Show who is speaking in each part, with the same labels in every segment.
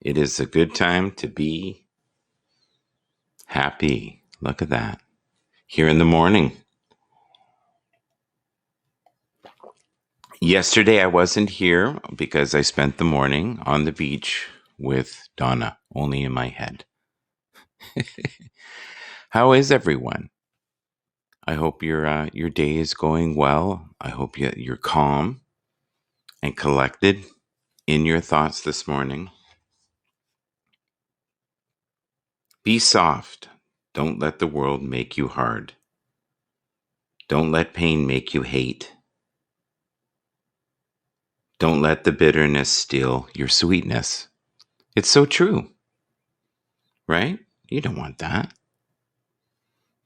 Speaker 1: It is a good time to be happy. Look at that. Here in the morning. Yesterday I wasn't here because I spent the morning on the beach with Donna, only in my head. How is everyone? I hope your day is going well. I hope you're calm and collected in your thoughts this morning. Be soft. Don't let the world make you hard. Don't let pain make you hate. Don't let the bitterness steal your sweetness. It's so true, right? You don't want that.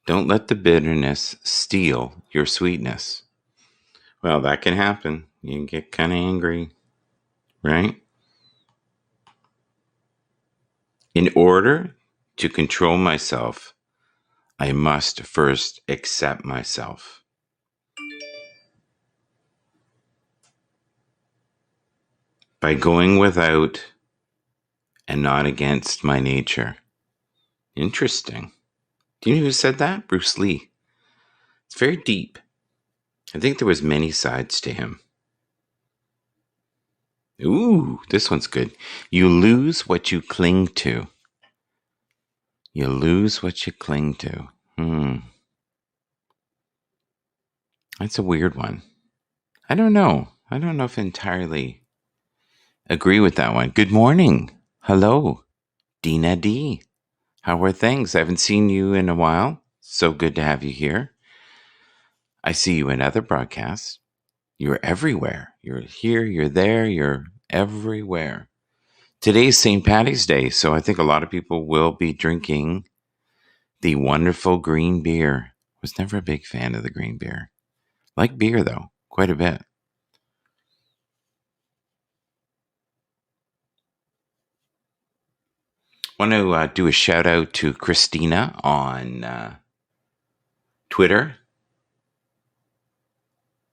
Speaker 1: Don't let the bitterness steal your sweetness. Well, that can happen. You can get kind of angry, right? In order to control myself, I must first accept myself. By going without and not against my nature. Interesting. Do you know who said that? Bruce Lee. It's very deep. I think there was many sides to him. Ooh, this one's good. You lose what you cling to. You lose what you cling to. That's a weird one. I don't know. I don't know if I entirely agree with that one. Good morning. Hello, Dina D. How are things? I haven't seen you in a while. So good to have you here. I see you in other broadcasts. You're everywhere. You're here, you're there, you're everywhere. Today's St. Patty's Day, so I think a lot of people will be drinking the wonderful green beer. Was never a big fan of the green beer. Like beer, though, quite a bit. Want to do a shout out to Christina on Twitter.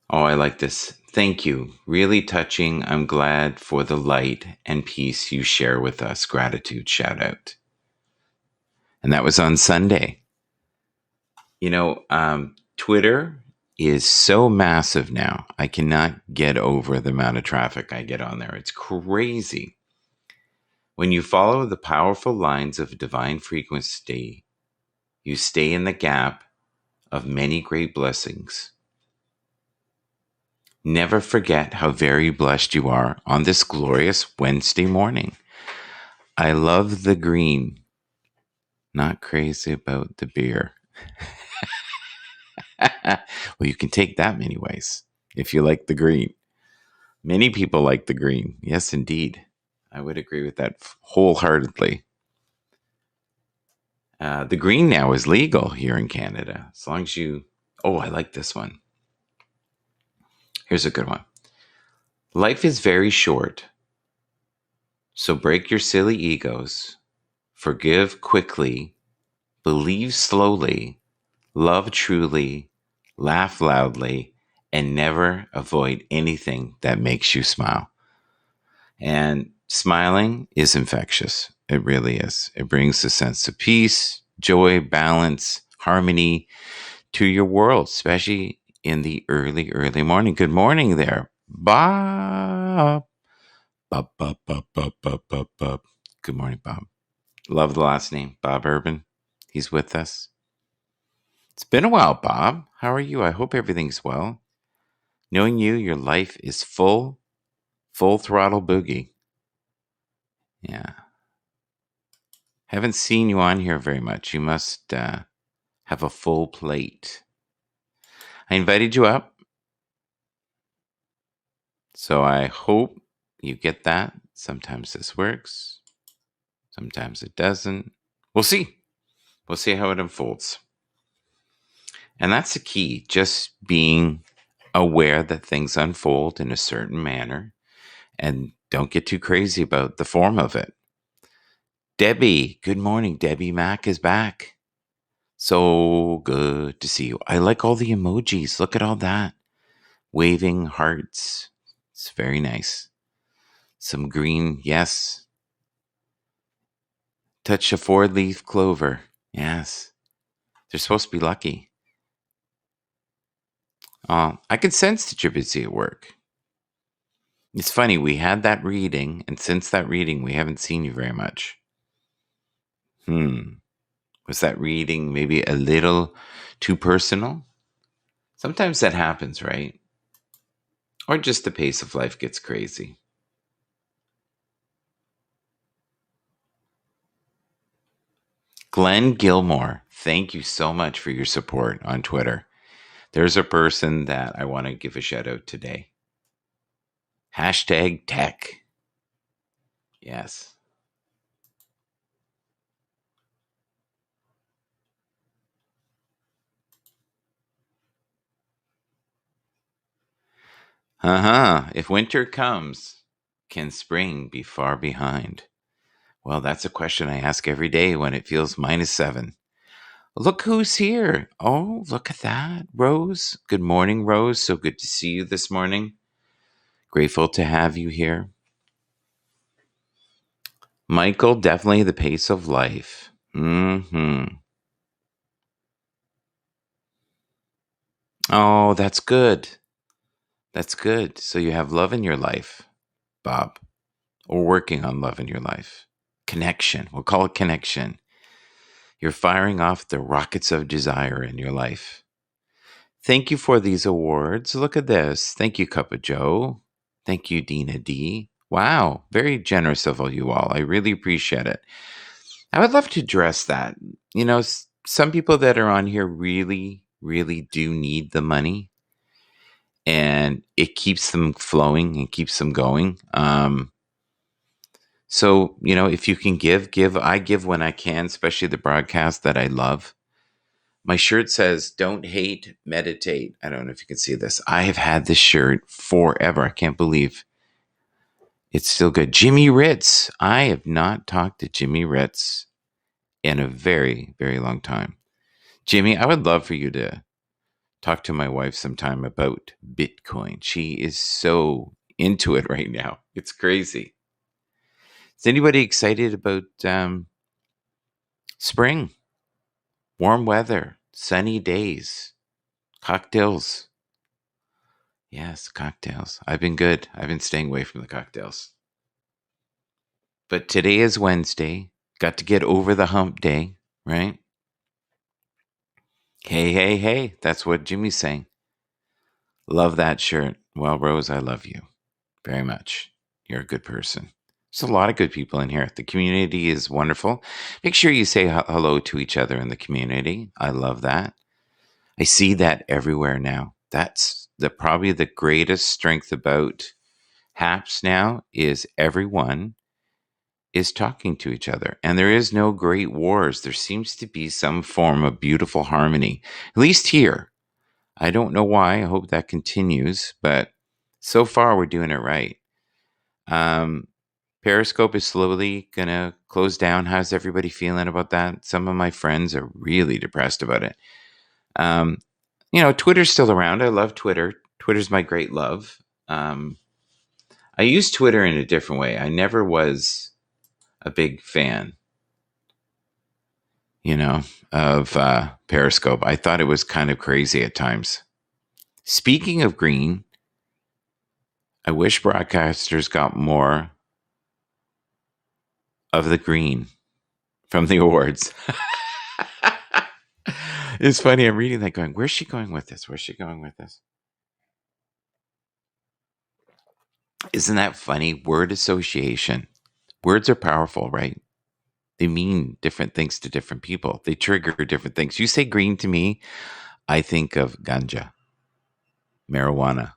Speaker 1: Oh, I like this. Thank you. Really touching. I'm glad for the light and peace you share with us. Gratitude shout out. And that was on Sunday. You know, Twitter is so massive now. I cannot get over the amount of traffic I get on there. It's crazy. When you follow the powerful lines of divine frequency, you stay in the gap of many great blessings. Never forget how very blessed you are on this glorious Wednesday morning. I love the green. Not crazy about the beer. Well, you can take that many ways if you like the green. Many people like the green. Yes, indeed. I would agree with that wholeheartedly. The green now is legal here in Canada. As long as you... Oh, I like this one. Here's a good one. Life is very short. So break your silly egos. Forgive quickly. Believe slowly. Love truly. Laugh loudly. And never avoid anything that makes you smile. And smiling is infectious. It really is. It brings a sense of peace, joy, balance, harmony to your world, especially in the early morning. Good morning there, Bob. Bob. Good morning, Bob. Love the last name, Bob Urban. He's with us. It's been a while, Bob. How are you? I hope everything's well. Knowing you, your life is full throttle boogie. Yeah. Haven't seen you on here very much. You must have a full plate. I invited you up, so I hope you get that. Sometimes this works. Sometimes it doesn't. We'll see. We'll see how it unfolds. And that's the key, just being aware that things unfold in a certain manner and don't get too crazy about the form of it. Debbie, good morning. Debbie Mack is back. So good to see you. I like all the emojis. Look at all that. Waving hearts. It's very nice. Some green, yes. Touch a 4-leaf clover. Yes. They're supposed to be lucky. I could sense that you're busy at work. It's funny, we had that reading, and since that reading, we haven't seen you very much. Was that reading maybe a little too personal? Sometimes that happens, right? Or just the pace of life gets crazy. Glenn Gilmore, thank you so much for your support on Twitter. There's a person that I want to give a shout out today. #tech. Yes. If winter comes, can spring be far behind? Well, that's a question I ask every day when it feels -7. Look who's here. Oh, look at that. Rose. Good morning, Rose. So good to see you this morning. Grateful to have you here. Michael, definitely the pace of life. Oh, that's good. That's good. So you have love in your life, Bob, or working on love in your life. Connection. We'll call it connection. You're firing off the rockets of desire in your life. Thank you for these awards. Look at this. Thank you, Cup of Joe. Thank you, Dina D. Wow, very generous of all you all. I really appreciate it. I would love to address that. You know, some people that are on here really, really do need the money, and it keeps them flowing and keeps them going. So, you know, if you can give. I give when I can, especially the broadcast that I love. My shirt says, "Don't hate, meditate." I don't know if you can see this. I have had this shirt forever. I can't believe it's still good. Jimmy Ritz. I have not talked to Jimmy Ritz in a very, very long time. Jimmy, I would love for you to talk to my wife sometime about Bitcoin. She is so into it right now. It's crazy. Is anybody excited about spring? Warm weather, sunny days, cocktails. Yes, cocktails. I've been good. I've been staying away from the cocktails. But today is Wednesday. Got to get over the hump day, right? Hey, hey, hey. That's what Jimmy's saying. Love that shirt. Well, Rose, I love you very much. You're a good person. There's a lot of good people in here. The community is wonderful. Make sure you say hello to each other in the community. I love that. I see that everywhere now. That's probably the greatest strength about HAPS now is everyone is talking to each other. And there is no great wars. There seems to be some form of beautiful harmony, at least here. I don't know why. I hope that continues, but so far we're doing it right. Periscope is slowly going to close down. How's everybody feeling about that? Some of my friends are really depressed about it. You know, Twitter's still around. I love Twitter. Twitter's my great love. I use Twitter in a different way. I never was a big fan, you know, of Periscope. I thought it was kind of crazy at times. Speaking of green, I wish broadcasters got more of the green from the awards. It's funny. I'm reading that going, where's she going with this? Where's she going with this? Isn't that funny? Word association. Words are powerful, right? They mean different things to different people. They trigger different things. You say green to me, I think of ganja, marijuana.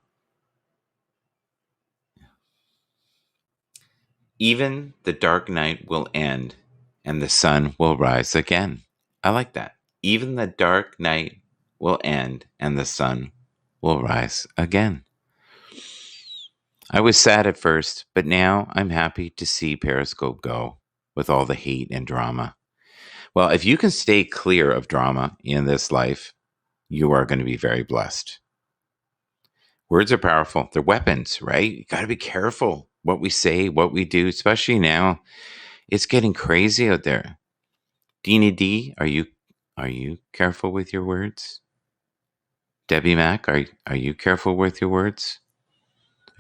Speaker 1: Even the dark night will end and the sun will rise again. I like that. Even the dark night will end and the sun will rise again. I was sad at first, but now I'm happy to see Periscope go with all the hate and drama. Well, if you can stay clear of drama in this life, you are going to be very blessed. Words are powerful. They're weapons, right? You got to be careful what we say, what we do, especially now It's getting crazy out there. Dina D, are you careful with your words? Debbie Mack, are you careful with your words?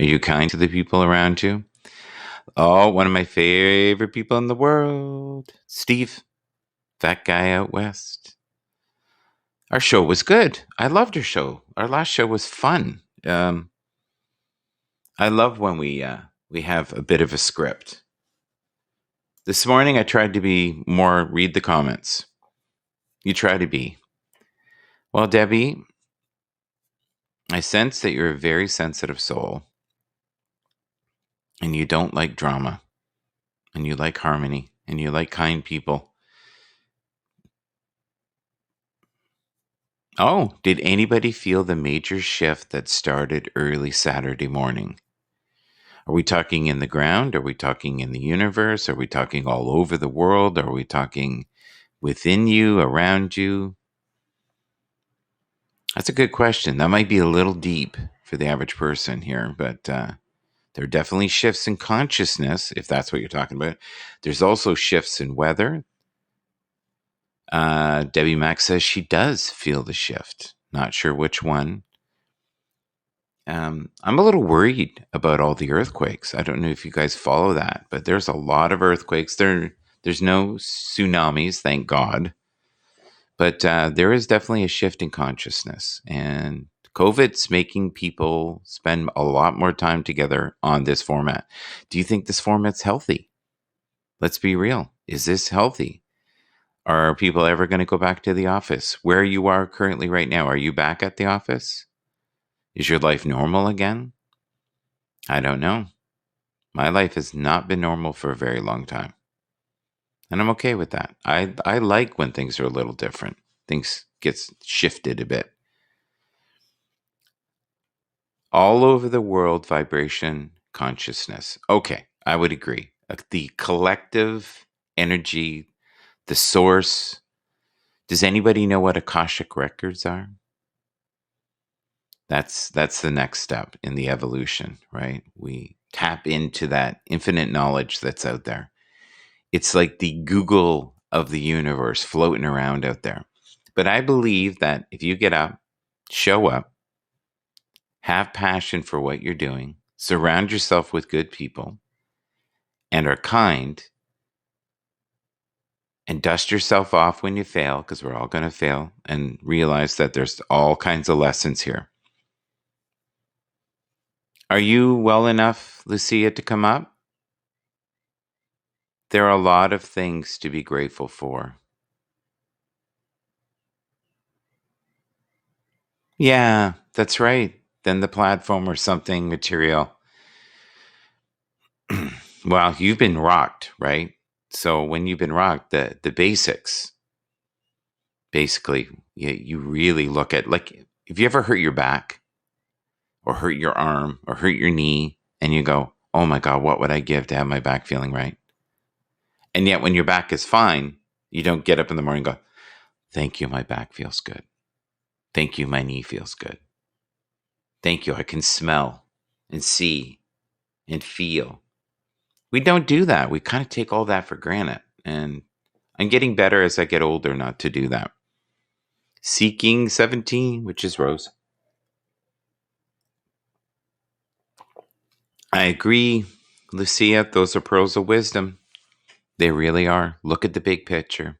Speaker 1: Are you kind to the people around you? Oh, one of my favorite people in the world, Steve, that guy out west. Our show was good. I loved our show. Our last show was fun. I love when we have a bit of a script. This morning I tried to be more read the comments. You try to be. Well, Debbie, I sense that you're a very sensitive soul and you don't like drama and you like harmony and you like kind people. Oh, did anybody feel the major shift that started early Saturday morning? Are we talking in the ground? Are we talking in the universe? Are we talking all over the world? Are we talking within you, around you? That's a good question. That might be a little deep for the average person here, but there are definitely shifts in consciousness, if that's what you're talking about. There's also shifts in weather. Debbie Mack says she does feel the shift. Not sure which one. I'm a little worried about all the earthquakes. I don't know if you guys follow that, but there's a lot of earthquakes. There's no tsunamis, thank God. But there is definitely a shift in consciousness. And COVID's making people spend a lot more time together on this format. Do you think this format's healthy? Let's be real. Is this healthy? Are people ever going to go back to the office? Where you are currently right now, are you back at the office? Is your life normal again? I don't know. My life has not been normal for a very long time. And I'm okay with that. I like when things are a little different. Things get shifted a bit. All over the world, vibration, consciousness. Okay, I would agree. The collective energy, the source. Does anybody know what Akashic records are? That's the next step in the evolution, right? We tap into that infinite knowledge that's out there. It's like the Google of the universe floating around out there. But I believe that if you get up, show up, have passion for what you're doing, surround yourself with good people, and are kind, and dust yourself off when you fail, because we're all going to fail, and realize that there's all kinds of lessons here. Are you well enough, Lucia, to come up? There are a lot of things to be grateful for. Yeah, that's right. Then the platform or something material. Well, you've been rocked, right? So when you've been rocked, the basics, basically, you really look at, like, if you ever hurt your back or hurt your arm or hurt your knee and you go, oh my God, what would I give to have my back feeling right? And yet when your back is fine, you don't get up in the morning and go, thank you, my back feels good. Thank you, my knee feels good. Thank you, I can smell and see and feel. We don't do that. We kind of take all that for granted. And I'm getting better as I get older not to do that. Seeking 17, which is Rose. I agree, Lucia. Those are pearls of wisdom. They really are. Look at the big picture.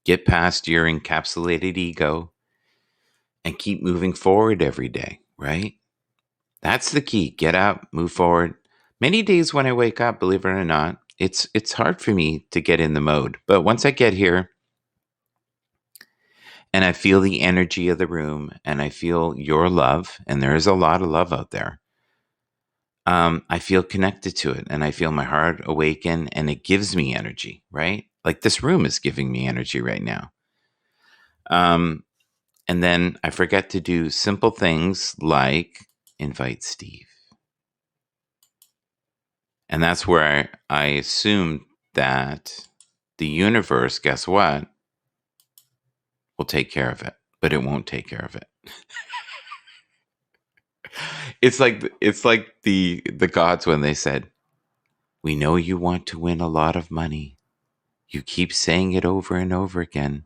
Speaker 1: Get past your encapsulated ego and keep moving forward every day, right? That's the key. Get up, move forward. Many days when I wake up, believe it or not, it's hard for me to get in the mode. But once I get here and I feel the energy of the room and I feel your love, and there is a lot of love out there, I feel connected to it and I feel my heart awaken and it gives me energy, right? Like this room is giving me energy right now. And then I forget to do simple things like invite Steve. And that's where I assume that the universe, guess what, will take care of it, but it won't take care of it. It's like the gods when they said, We know you want to win a lot of money. You keep saying it over and over again,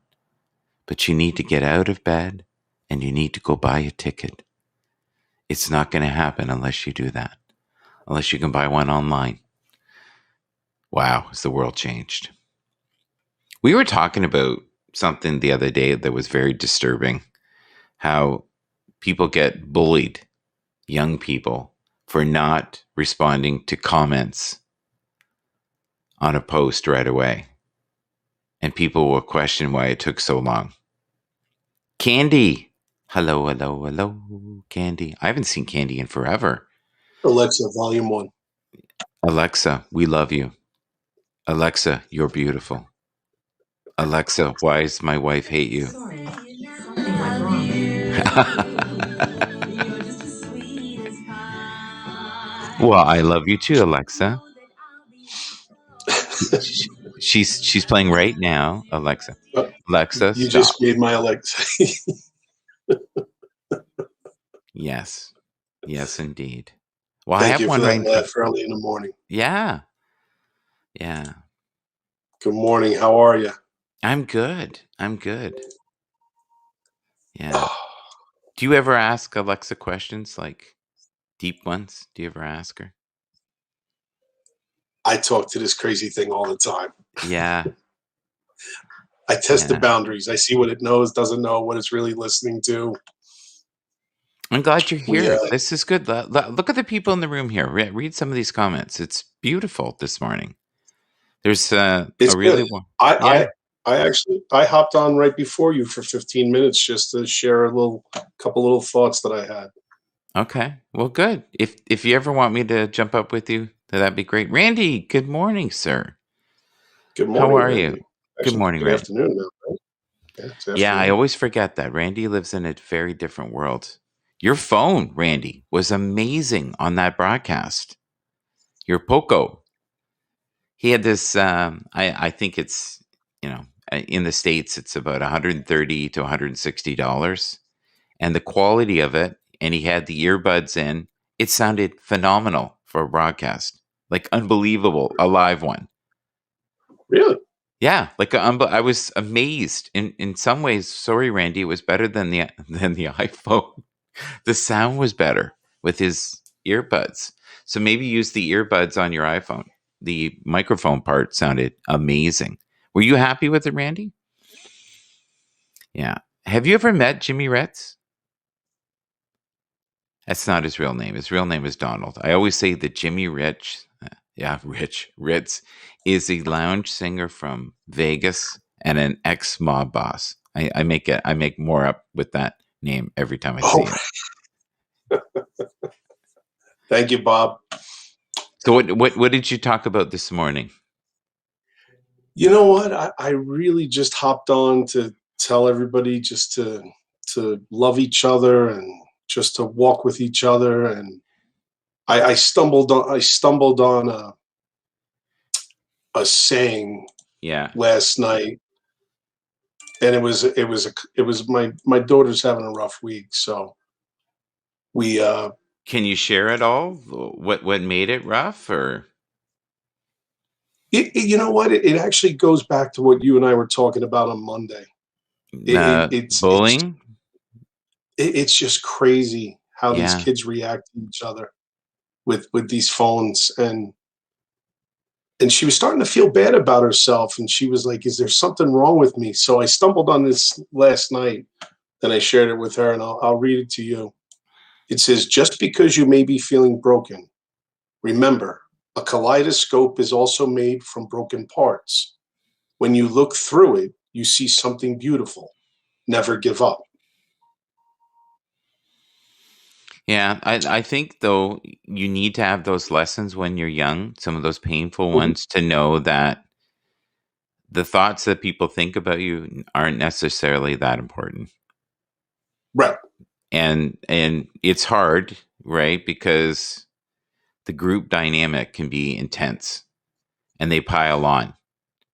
Speaker 1: but you need to get out of bed and you need to go buy a ticket. It's not going to happen unless you do that, unless you can buy one online. Wow, has the world changed? We were talking about something the other day that was very disturbing. How people get bullied, young people, for not responding to comments on a post right away. And people will question why it took so long. Candy. Hello, hello, hello, Candy. I haven't seen Candy in forever.
Speaker 2: Alexa, volume 1.
Speaker 1: Alexa, we love you. Alexa, you're beautiful. Alexa, why does my wife hate you?
Speaker 3: Sorry, something went wrong.
Speaker 1: Well, I love you too, Alexa. She's playing right now. Alexa. Alexa,
Speaker 2: You
Speaker 1: stop.
Speaker 2: just made my Alexa.
Speaker 1: Yes. Yes, indeed. Well, I
Speaker 2: Thank
Speaker 1: have
Speaker 2: you
Speaker 1: one
Speaker 2: for that
Speaker 1: right.
Speaker 2: laugh early in the morning.
Speaker 1: Yeah. Yeah.
Speaker 2: Good morning. How are you?
Speaker 1: I'm good. Yeah. Do you ever ask Alexa questions, like deep ones? Do you ever ask her?
Speaker 2: I talk to this crazy thing all the time.
Speaker 1: Yeah.
Speaker 2: I test the
Speaker 1: Yeah.
Speaker 2: boundaries. I see what it knows, doesn't know, what it's really listening to.
Speaker 1: I'm glad you're
Speaker 2: We,
Speaker 1: here. This is good. Look at the people in the room here. Read some of these comments. It's beautiful this morning. There's a
Speaker 2: it's
Speaker 1: really
Speaker 2: good.
Speaker 1: one.
Speaker 2: I,
Speaker 1: Yeah.
Speaker 2: I actually hopped on right before you for 15 minutes just to share couple little thoughts that I had.
Speaker 1: Okay. Well, good. If you ever want me to jump up with you, that'd be great. Randy, good morning, sir.
Speaker 2: Good
Speaker 1: How
Speaker 2: morning,
Speaker 1: are you?
Speaker 2: Randy.
Speaker 1: Good
Speaker 2: Actually,
Speaker 1: morning,
Speaker 2: good
Speaker 1: Randy.
Speaker 2: afternoon now, right? Yeah, it's
Speaker 1: Yeah, I
Speaker 2: afternoon.
Speaker 1: always forget that. Randy lives in a very different world. Your phone, Randy, was amazing on that broadcast. Your Poco. He had this, I think it's, in the States, it's about $130 to $160. And the quality of it, and he had the earbuds in, it sounded phenomenal for a broadcast. Like unbelievable, a live one.
Speaker 2: Really?
Speaker 1: Yeah, like I was amazed. In some ways, sorry, Randy, it was better than the iPhone. The sound was better with his earbuds. So maybe use the earbuds on your iPhone. The microphone part sounded amazing. Were you happy with it, Randy? Yeah. Have you ever met Jimmy Retz? That's not his real name. His real name is Donald. I always say that Jimmy Ritz is a lounge singer from Vegas and an ex-mob boss. I make more up with that name every time I see
Speaker 2: Oh,
Speaker 1: him.
Speaker 2: thank you, Bob.
Speaker 1: So what did you talk about this morning?
Speaker 2: You know what? I really just hopped on to tell everybody just to love each other and just to walk with each other. And I stumbled on a saying
Speaker 1: Yeah.
Speaker 2: last night, and it was my daughter's having a rough week, so we
Speaker 1: Can you share it all? What made it rough, or
Speaker 2: you know what? It actually goes back to what you and I were talking about on Monday. It's
Speaker 1: bullying?
Speaker 2: it's just crazy how these
Speaker 1: Yeah.
Speaker 2: kids react to each other with these phones. And she was starting to feel bad about herself, and she was like, is there something wrong with me? So I stumbled on this last night, and I shared it with her, and I'll read it to you. It says, just because you may be feeling broken, remember, a kaleidoscope is also made from broken parts. When you look through it, you see something beautiful. Never give up.
Speaker 1: Yeah, I think though you need to have those lessons when you're young, some of those painful
Speaker 2: Mhm.
Speaker 1: ones, to know that the thoughts that people think about you aren't necessarily that important.
Speaker 2: Right.
Speaker 1: And it's hard, right? Because the group dynamic can be intense and they pile on.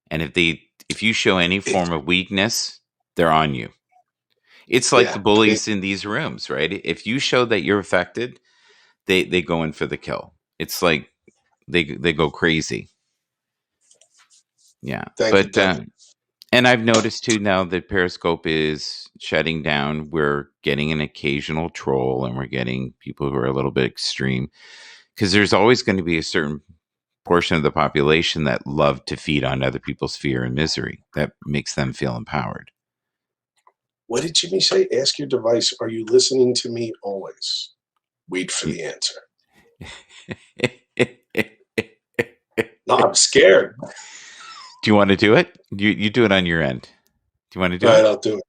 Speaker 1: And if you show any
Speaker 2: It,
Speaker 1: form of weakness, they're on you. It's like
Speaker 2: yeah.
Speaker 1: the bullies in these rooms, right? If you show that you're affected, they go in for the kill. It's like they go crazy. Yeah.
Speaker 2: Thank you,
Speaker 1: And I've noticed too now that Periscope is shutting down. We're getting an occasional troll, and we're getting people who are a little bit extreme, because there's always going to be a certain portion of the population that love to feed on other people's fear and misery. That makes them feel empowered.
Speaker 2: What did Jimmy say? Ask your device, are you listening to me always? Wait for the answer. No, I'm scared.
Speaker 1: Do you want to do it? You do it on your end. Do you want to do
Speaker 2: All
Speaker 1: it?
Speaker 2: right, I'll do it.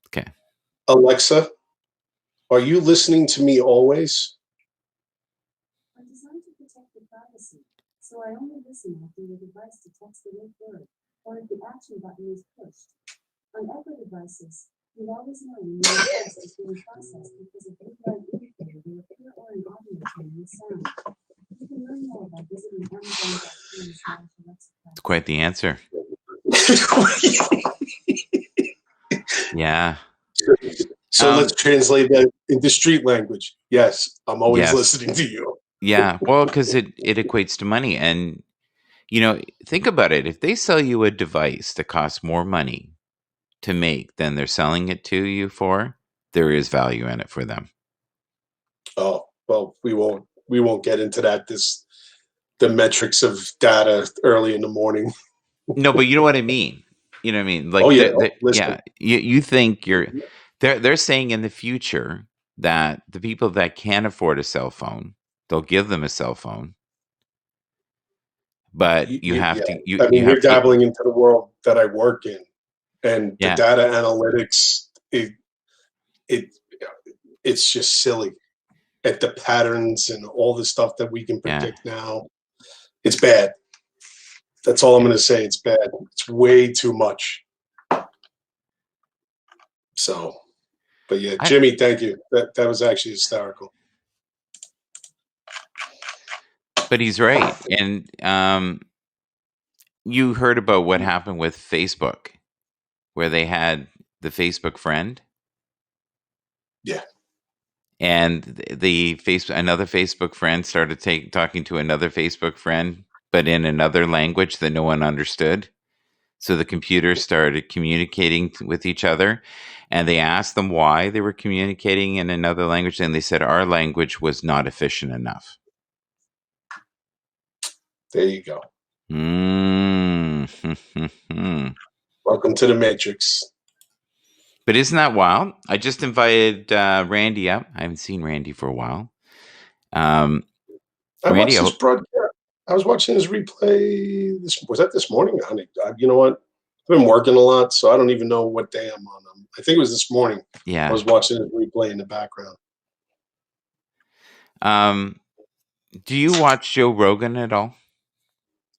Speaker 1: Okay.
Speaker 2: Alexa, are you listening to me always?
Speaker 3: I'm designed to protect your privacy, so I only listen after your device detects the wake word or if the action button is pushed. On Echo devices, you'll always know when your device is being processed because a big red indicator will appear or an audio tone with sound. You can learn more by visiting Amazon.com/Alexa.
Speaker 1: It's quite the answer. Yeah.
Speaker 2: So let's translate that into street language. Yes, I'm always listening to you.
Speaker 1: Yeah. Well, because it equates to money. And, think about it. If they sell you a device that costs more money to make than they're selling it to you for, there is value in it for them.
Speaker 2: Oh, well, we won't get into that. The metrics of data early in the morning.
Speaker 1: No, but you know what I mean. You know what I mean? Like,
Speaker 2: listen.
Speaker 1: You think they're saying in the future that the people that can't afford a cell phone, they'll give them a cell phone. But you're
Speaker 2: dabbling into the world that I work in, and the data analytics, it's just silly. At the patterns and all the stuff that we can predict now, it's bad. That's all I'm going to say. It's bad. It's way too much. So, but yeah, Jimmy, thank you. That was actually hysterical.
Speaker 1: But he's right. And you heard about what happened with Facebook, where they had the Facebook friend.
Speaker 2: Yeah.
Speaker 1: And another Facebook friend started talking to another Facebook friend, but in another language that no one understood. So the computers started communicating with each other, and they asked them why they were communicating in another language, and they said our language was not efficient enough.
Speaker 2: There you go.
Speaker 1: Welcome
Speaker 2: to the Matrix.
Speaker 1: But isn't that wild? I just invited Randy up. I haven't seen Randy for a while.
Speaker 2: I watched this broadcast. I was watching his replay. Was that this morning? Honey, you know what? I've been working a lot, so I don't even know what day I'm on. I think it was this morning.
Speaker 1: Yeah.
Speaker 2: I was watching his replay in the background.
Speaker 1: Do you watch Joe Rogan at all?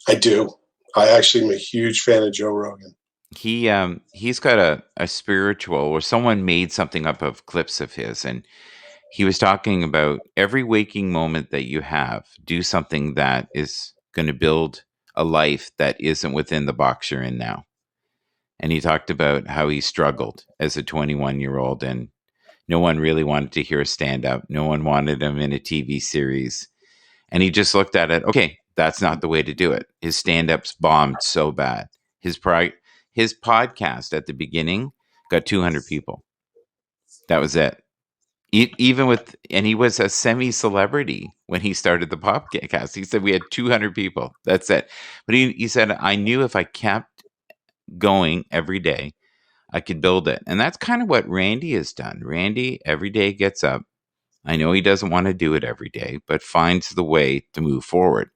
Speaker 2: I do. I actually am a huge fan of Joe Rogan.
Speaker 1: He's got a spiritual, or someone made something up of clips of his, and he was talking about every waking moment that you have, do something that is going to build a life that isn't within the box you're in now. And he talked about how he struggled as a 21-year-old, and no one really wanted to hear a stand-up. No one wanted him in a TV series. And he just looked at it, okay, that's not the way to do it. His stand-ups bombed so bad. His podcast at the beginning got 200 people. That was it. And he was a semi-celebrity when he started the podcast. He said we had 200 people. That's it. But he said, I knew if I kept going every day, I could build it. And that's kind of what Randy has done. Randy every day gets up. I know he doesn't want to do it every day, but finds the way to move forward.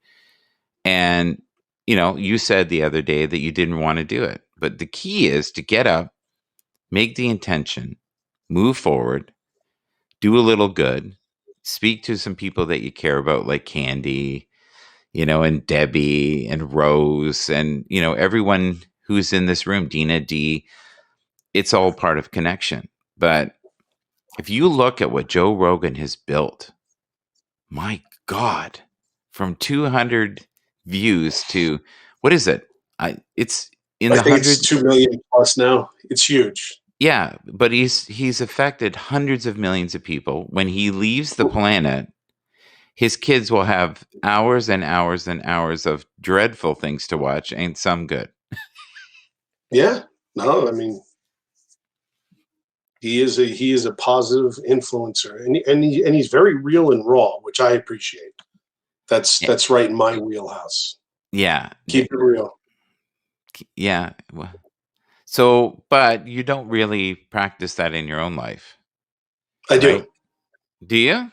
Speaker 1: And, you said the other day that you didn't want to do it. But the key is to get up, make the intention, move forward, do a little good, speak to some people that you care about, like Candy, and Debbie and Rose and, everyone who's in this room, Dina D. It's all part of connection. But if you look at what Joe Rogan has built, my God, from 200 views to, what is it? It's in the 100.
Speaker 2: It's 2 million plus now. It's huge.
Speaker 1: Yeah, but he's affected hundreds of millions of people. When he leaves the planet, his kids will have hours and hours and hours of dreadful things to watch, and some good.
Speaker 2: Yeah. No, I mean, he is a positive influencer, and he's very real and raw, which I appreciate. That's right in my wheelhouse.
Speaker 1: Yeah.
Speaker 2: Keep it real.
Speaker 1: Yeah. So, but you don't really practice that in your own life,
Speaker 2: I
Speaker 1: right?
Speaker 2: do.
Speaker 1: Do you?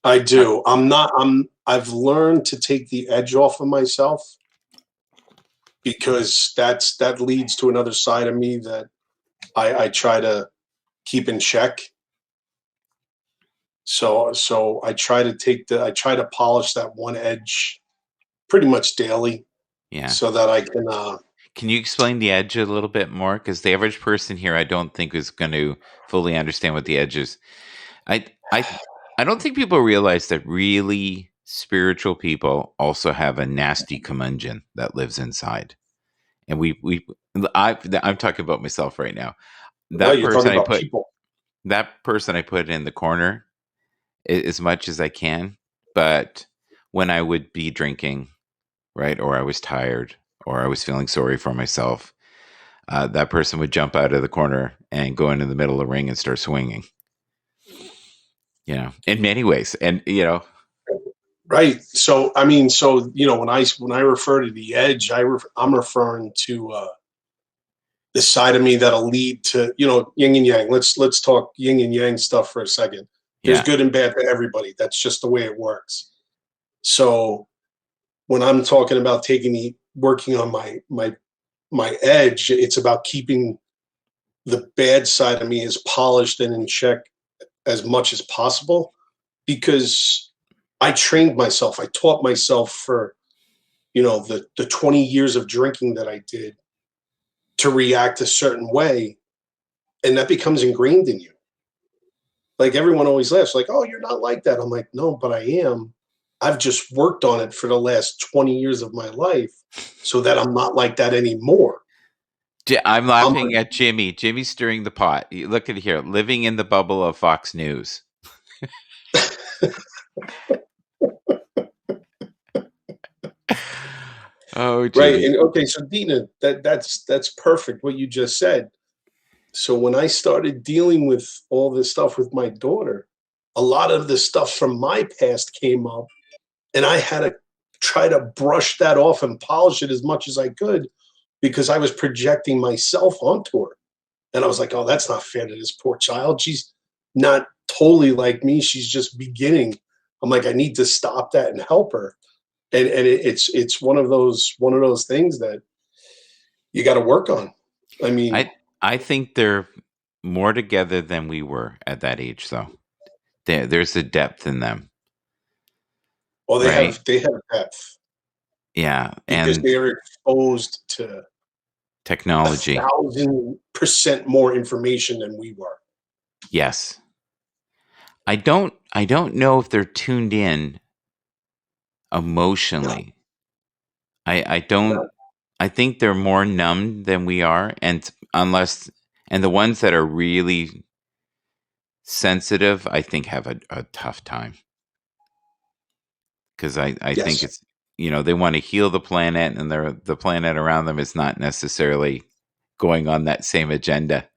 Speaker 2: I do. I've learned to take the edge off of myself, because that leads to another side of me that I try to keep in check. So I try to polish that one edge pretty much daily,
Speaker 1: Yeah.
Speaker 2: so that I
Speaker 1: Can you explain the edge a little bit more? Because the average person here, I don't think is going to fully understand what the edge is. I I don't think people realize that really spiritual people also have a nasty curmudgeon that lives inside. And I'm talking about myself right now.
Speaker 2: no, you're talking about people.
Speaker 1: That person I put in the corner as much as I can. But when I would be drinking, right, or I was tired, or I was feeling sorry for myself, that person would jump out of the corner and go into the middle of the ring and start swinging. In many ways, and
Speaker 2: Right. So I mean, when I refer to the edge, I'm referring to the side of me that'll lead to, yin and yang. Let's talk yin and yang stuff for a second. There's
Speaker 1: yeah,
Speaker 2: good and bad for everybody. That's just the way it works. So when I'm talking about working on my edge, it's about keeping the bad side of me as polished and in check as much as possible, because I trained myself. I taught myself for, the 20 years of drinking that I did, to react a certain way, and that becomes ingrained in you. Like, everyone always laughs, like, "Oh, you're not like that." I'm like, "No, but I am. I've just worked on it for the last 20 years of my life, so that I'm not like that anymore."
Speaker 1: I'm
Speaker 2: I'm
Speaker 1: laughing at Jimmy. Jimmy's stirring the pot. Look at here, living in the bubble of Fox News. Oh,
Speaker 2: right.
Speaker 1: Jimmy.
Speaker 2: And okay, so Dina, that's perfect what you just said. So when I started dealing with all this stuff with my daughter, a lot of the stuff from my past came up, and I had to try to brush that off and polish it as much as I could, because I was projecting myself onto her. And I was like, "Oh, that's not fair to this poor child. She's not totally like me. She's just beginning." I'm like, "I need to stop that and help her." And it's one of those things that you got to work on. I mean,
Speaker 1: I think they're more together than we were at that age, though. There's a depth in them,
Speaker 2: well, they
Speaker 1: right?
Speaker 2: have they have depth,
Speaker 1: Yeah,
Speaker 2: because
Speaker 1: and
Speaker 2: they are exposed to
Speaker 1: technology.
Speaker 2: 1,000% more information than we were.
Speaker 1: Yes. I don't know if they're tuned in
Speaker 2: No,
Speaker 1: emotionally. I don't.
Speaker 2: no.
Speaker 1: I think they're more numbed than we are, and the ones that are really sensitive, I think, have a tough time, because I think
Speaker 2: Yes.
Speaker 1: it's they want to heal the planet, and the planet around them is not necessarily going on that same agenda.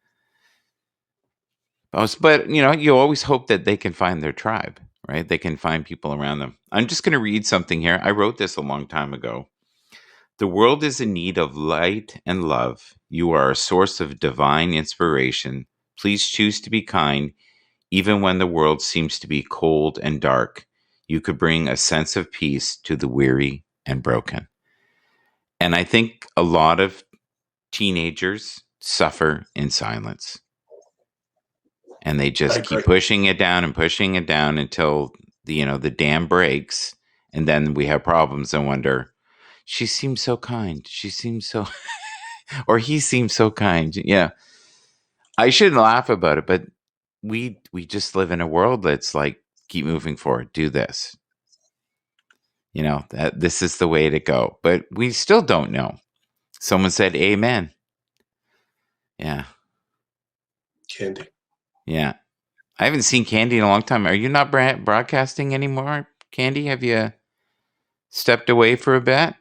Speaker 1: But you always hope that they can find their tribe, right? They can find people around them. I'm just going to read something here. I wrote this a long time ago. The world is in need of light and love. You are a source of divine inspiration. Please choose to be kind, even when the world seems to be cold and dark. You could bring a sense of peace to the weary and broken. And I think a lot of teenagers suffer in silence, and they
Speaker 2: I
Speaker 1: just
Speaker 2: agree.
Speaker 1: keep pushing it down until the dam breaks, and then we have problems and wonder, she seems so kind, she seems so or he seems so kind. Yeah, I shouldn't laugh about it, but we just live in a world that's like, keep moving forward, do this, that this is the way to go, but we still don't know. Someone said amen. Yeah.
Speaker 2: Candy.
Speaker 1: Yeah, I haven't seen Candy in a long time. Are you not broadcasting anymore, Candy, have you stepped away for a bit?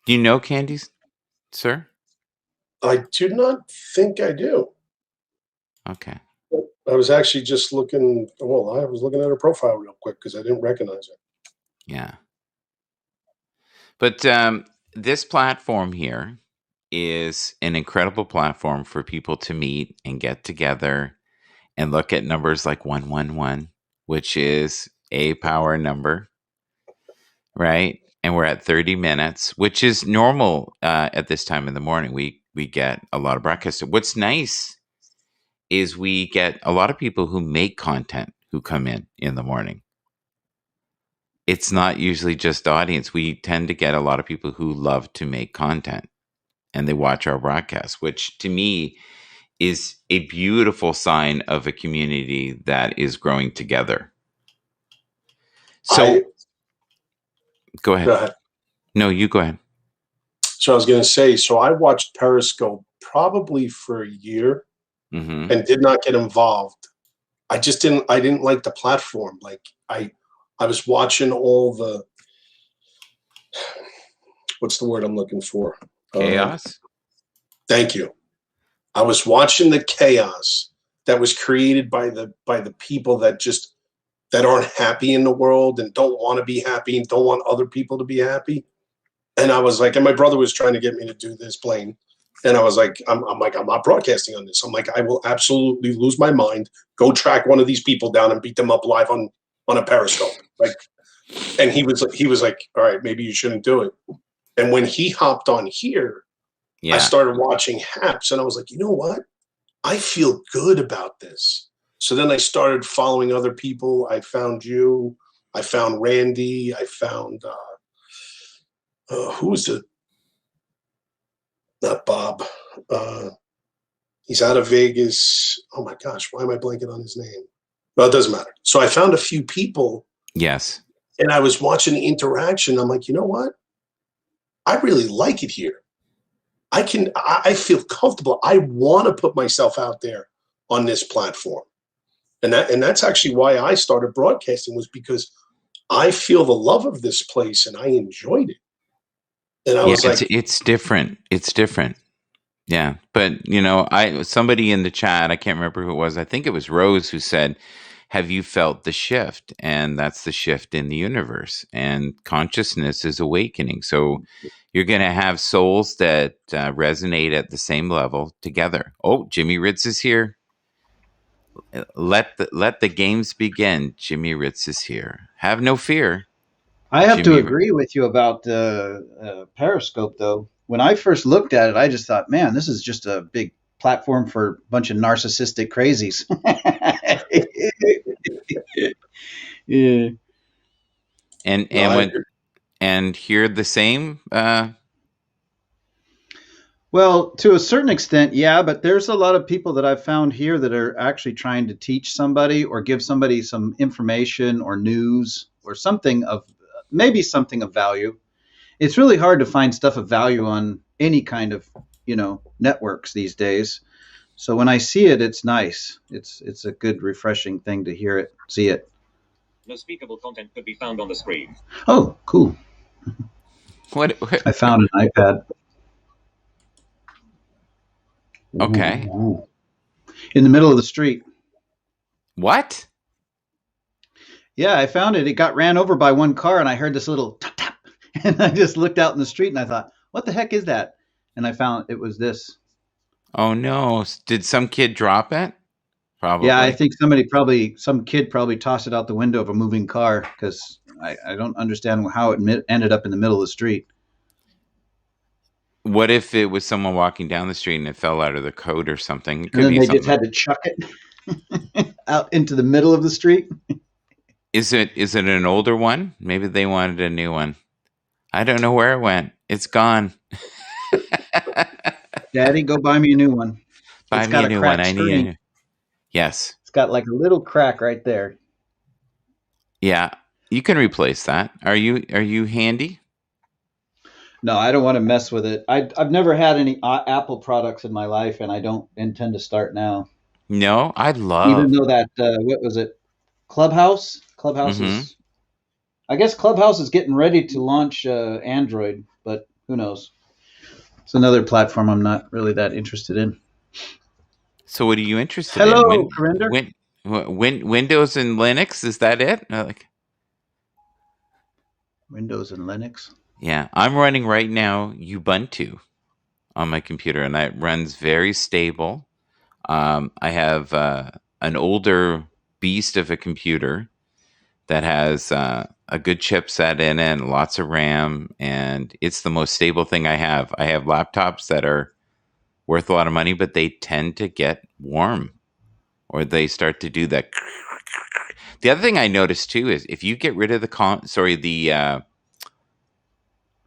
Speaker 1: Do you know Candy, sir?
Speaker 2: I do not think I do.
Speaker 1: Okay.
Speaker 2: I was actually just looking. Well, I was looking at her profile real quick because I didn't recognize her.
Speaker 1: Yeah. But this platform here is an incredible platform for people to meet and get together and look at numbers like 111, which is a power number, right? And we're at 30 minutes, which is normal at this time in the morning. We get a lot of broadcasts. What's nice is we get a lot of people who make content who come in the morning. It's not usually just audience. We tend to get a lot of people who love to make content and they watch our broadcast, which to me is a beautiful sign of a community that is growing together. So go ahead.
Speaker 2: Go ahead.
Speaker 1: No, you go ahead.
Speaker 2: So I was going to say, so I watched Periscope probably for a year
Speaker 1: Mm-hmm.
Speaker 2: and did not get involved. I didn't like the platform. Like I was watching all the, what's the word I'm looking for?
Speaker 1: Chaos?
Speaker 2: Thank you. I was watching the chaos that was created by the people that aren't happy in the world and don't want to be happy and don't want other people to be happy. And I was like, and my brother was trying to get me to do this playing. And I was like, I'm not broadcasting on this. I'm like, I will absolutely lose my mind, go track one of these people down and beat them up live on a Periscope. Like, and he was like, all right, maybe you shouldn't do it. And when he hopped on here, I started watching Haps and I was like, you know what? I feel good about this. So then I started following other people. I found you. I found Randy. I found, who was it? Not Bob. He's out of Vegas. Oh my gosh, why am I blanking on his name? Well, it doesn't matter. So I found a few people.
Speaker 1: Yes.
Speaker 2: And I was watching the interaction. I'm like, you know what? I really like it here. I feel comfortable. I want to put myself out there on this platform. And that's actually why I started broadcasting, was because I feel the love of this place and I enjoyed it. And I was like,
Speaker 1: it's different. It's different. Yeah. But somebody in the chat, I can't remember who it was. I think it was Rose who said, have you felt the shift? And that's the shift in the universe, and consciousness is awakening. So you're going to have souls that resonate at the same level together. Oh, Jimmy Ritz is here. Let the games begin. Jimmy Ritz is here. Have no fear.
Speaker 4: I have to agree with you about Periscope, though. When I first looked at it, I just thought, man, this is just a big platform for a bunch of narcissistic crazies. Yeah.
Speaker 1: And hear the same.
Speaker 4: Well, to a certain extent, yeah, but there's a lot of people that I've found here that are actually trying to teach somebody or give somebody some information or news or something of value. It's really hard to find stuff of value on any kind of, networks these days. So when I see it, it's nice. It's a good, refreshing thing to hear it, see it.
Speaker 5: No speakable content could be found on the screen.
Speaker 4: Oh, cool.
Speaker 1: What?
Speaker 4: I found an iPad.
Speaker 1: Okay.
Speaker 4: Ooh. In the middle of the street.
Speaker 1: What?
Speaker 4: Yeah, I found it. It got ran over by one car, and I heard this little tap tap, and I just looked out in the street, and I thought, "What the heck is that?" And I found it was this.
Speaker 1: Oh no! Did some kid drop it? Probably.
Speaker 4: Yeah, I think some kid probably tossed it out the window of a moving car, because I don't understand how it ended up in the middle of the street.
Speaker 1: What if it was someone walking down the street and it fell out of the coat or something? It
Speaker 4: could and then they just had to chuck it out into the middle of the street.
Speaker 1: Is it an older one? Maybe they wanted a new one. I don't know where it went. It's gone.
Speaker 4: Daddy, go buy me a new one.
Speaker 1: Buy me a new one. I need a new. Yes.
Speaker 4: It's got like a little crack right there.
Speaker 1: Yeah, you can replace that. Are you handy?
Speaker 4: No, I don't want to mess with it. I've never had any Apple products in my life, and I don't intend to start now.
Speaker 1: No, I'd love.
Speaker 4: Even though that what was it, Clubhouse. Clubhouse
Speaker 1: Mm-hmm.
Speaker 4: is, I guess Clubhouse is getting ready to launch Android, but who knows? It's another platform I'm not really that interested in.
Speaker 1: So what are you interested in?
Speaker 4: Hello, Corinder.
Speaker 1: Windows and Linux? Is that it?
Speaker 4: Windows and Linux.
Speaker 1: Yeah, I'm running right now Ubuntu on my computer, and that runs very stable. I have an older beast of a computer that has a good chipset in it and lots of RAM, and it's the most stable thing I have. I have laptops that are worth a lot of money, but they tend to get warm or they start to do that. The other thing I noticed too is if you get rid of the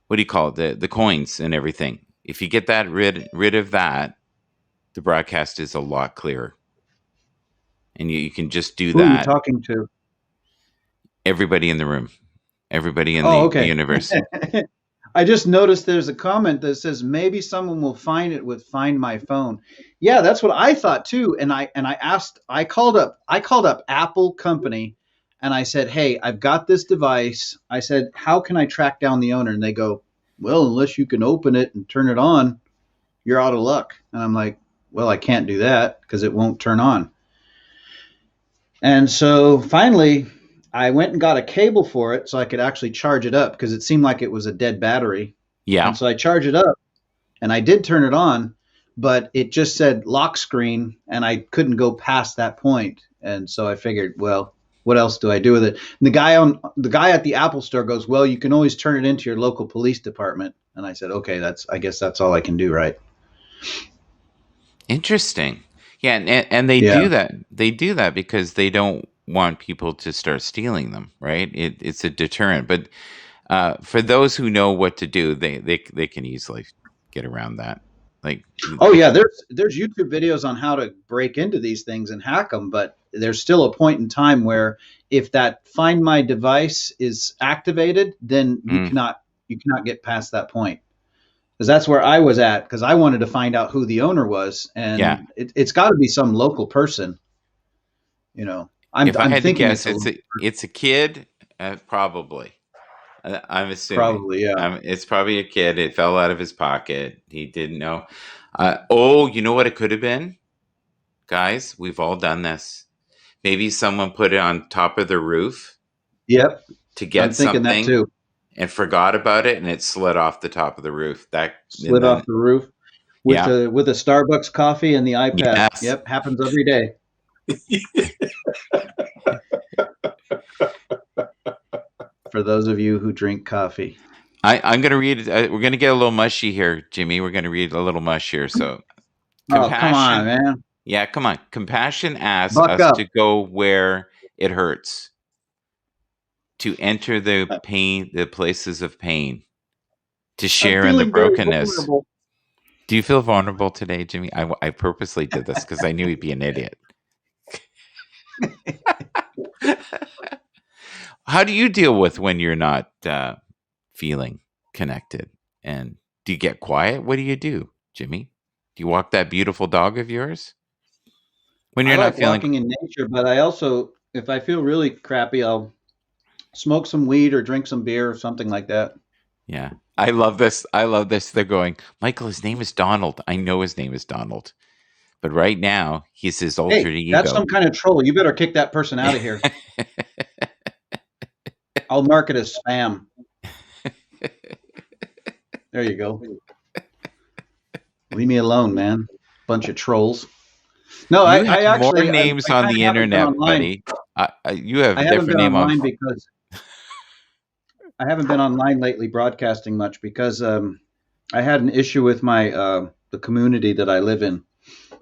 Speaker 1: what do you call it? The coins and everything. If you get that rid of that, the broadcast is a lot clearer. And you can just do
Speaker 4: Who are you
Speaker 1: that.
Speaker 4: talking to?
Speaker 1: Everybody in the room. Everybody in
Speaker 4: Oh,
Speaker 1: the
Speaker 4: okay.
Speaker 1: universe.
Speaker 4: I just noticed there's a comment that says maybe someone will find it with Find My Phone. Yeah, that's what I thought too. And I called up Apple company and I said, "Hey, I've got this device." I said, "How can I track down the owner?" And they go, "Well, unless you can open it and turn it on, you're out of luck." And I'm like, "Well, I can't do that because it won't turn on." And so finally, I went and got a cable for it so I could actually charge it up because it seemed like it was a dead battery.
Speaker 1: Yeah.
Speaker 4: And so I charged it up and I did turn it on, but it just said lock screen and I couldn't go past that point. And so I figured, well, what else do I do with it? And the guy at the Apple store goes, "Well, you can always turn it into your local police department." And I said, "Okay, I guess that's all I can do, right?"
Speaker 1: Interesting. Yeah, and they
Speaker 4: Yeah.
Speaker 1: do that. They do that because they don't want people to start stealing them, right? It's a deterrent. But for those who know what to do, they can easily get around that. Like,
Speaker 4: Oh yeah, there's YouTube videos on how to break into these things and hack them, but there's still a point in time where if that Find My Device is activated, then you
Speaker 1: mm,
Speaker 4: cannot get past that point. Because that's where I was at, because I wanted to find out who the owner was,
Speaker 1: yeah.
Speaker 4: and it's got to be some local person. You know,
Speaker 1: If I
Speaker 4: I'm
Speaker 1: had to
Speaker 4: thinking
Speaker 1: guess,
Speaker 4: it's a local person,
Speaker 1: it's a kid, probably. I'm assuming.
Speaker 4: probably, yeah.
Speaker 1: It's probably a kid. It fell out of his pocket. He didn't know. Oh, you know what it could have been, guys? We've all done this. Maybe someone put it on top of the roof
Speaker 4: Yep,
Speaker 1: to
Speaker 4: I'm
Speaker 1: get
Speaker 4: thinking that
Speaker 1: something
Speaker 4: too.
Speaker 1: and forgot about it, and it slid off the top of the roof. And
Speaker 4: Slid off
Speaker 1: then
Speaker 4: the roof
Speaker 1: yeah,
Speaker 4: with a Starbucks coffee and the iPad.
Speaker 1: yes.
Speaker 4: Yep, happens every day. For those of you who drink coffee.
Speaker 1: I'm going to read. We're going to get a little mushy here, Jimmy. We're going to read a little mush here. So
Speaker 4: Oh, come on,
Speaker 1: compassion.
Speaker 4: man.
Speaker 1: Yeah, come on. Compassion asks
Speaker 4: Buck
Speaker 1: us
Speaker 4: up.
Speaker 1: to go where it hurts, to enter the pain, the places of pain, to
Speaker 4: I'm
Speaker 1: share in the
Speaker 4: feeling very
Speaker 1: brokenness.
Speaker 4: vulnerable.
Speaker 1: Do you feel vulnerable today, Jimmy? I purposely did this because I knew he'd be an idiot. How do you deal with when you're not feeling connected? And do you get quiet? What do, Jimmy? Do you walk that beautiful dog of yours? When
Speaker 4: I
Speaker 1: you're not
Speaker 4: like
Speaker 1: feeling...
Speaker 4: walking in nature, but I also, if I feel really crappy, I'll smoke some weed or drink some beer or something like that.
Speaker 1: Yeah. I love this. I love this. They're going, Michael, his name is Donald. I know his name is Donald. But right now, he's his alter
Speaker 4: Hey, that's
Speaker 1: ego.
Speaker 4: some kind of troll. You better kick that person out of here. I'll mark it as spam. There you go. Leave me alone, man. Bunch of trolls. No,
Speaker 1: You
Speaker 4: I
Speaker 1: have more
Speaker 4: actually,
Speaker 1: names
Speaker 4: I
Speaker 1: on
Speaker 4: kind
Speaker 1: the
Speaker 4: of haven't been
Speaker 1: internet,
Speaker 4: online.
Speaker 1: buddy. You have
Speaker 4: I
Speaker 1: a
Speaker 4: haven't
Speaker 1: different
Speaker 4: been
Speaker 1: name on...
Speaker 4: online because I haven't been online lately broadcasting much because I had an issue with my the community that I live in.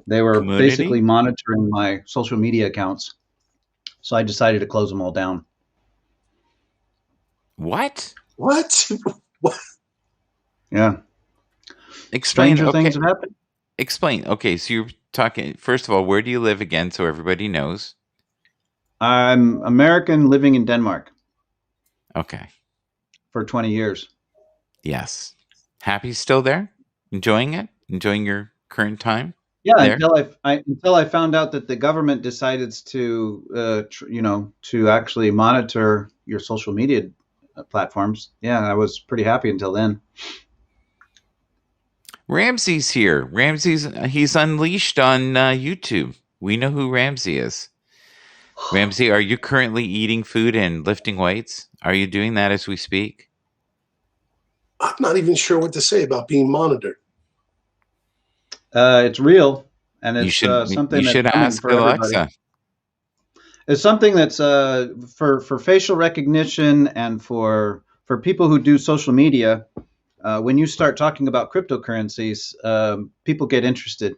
Speaker 4: They were basically
Speaker 1: Community?
Speaker 4: monitoring my social media accounts. So I decided to close them all down.
Speaker 1: What?
Speaker 2: What?
Speaker 4: Yeah.
Speaker 1: Explain.
Speaker 4: Stranger
Speaker 1: Okay.
Speaker 4: things have happened.
Speaker 1: Explain. Okay, so you're talking... First of all, where do you live again so everybody knows?
Speaker 4: I'm American living in Denmark
Speaker 1: Okay.
Speaker 4: for 20 years.
Speaker 1: Yes. Happy still there? Enjoying it? Enjoying your current time?
Speaker 4: Yeah,
Speaker 1: there.
Speaker 4: until I found out that the government decided to to actually monitor your social media platforms. Yeah, I was pretty happy until then.
Speaker 1: Ramsey's here. He's unleashed on YouTube. We know who Ramsey is. Ramsey, are you currently eating food and lifting weights? Are you doing that as we speak?
Speaker 2: I'm not even sure what to say about being monitored.
Speaker 4: It's real, and
Speaker 1: You
Speaker 4: it's
Speaker 1: should
Speaker 4: something
Speaker 1: you
Speaker 4: that's
Speaker 1: should
Speaker 4: coming
Speaker 1: ask
Speaker 4: for everybody.
Speaker 1: Alexa.
Speaker 4: It's something that's for facial recognition and for people who do social media. When you start talking about cryptocurrencies, people get interested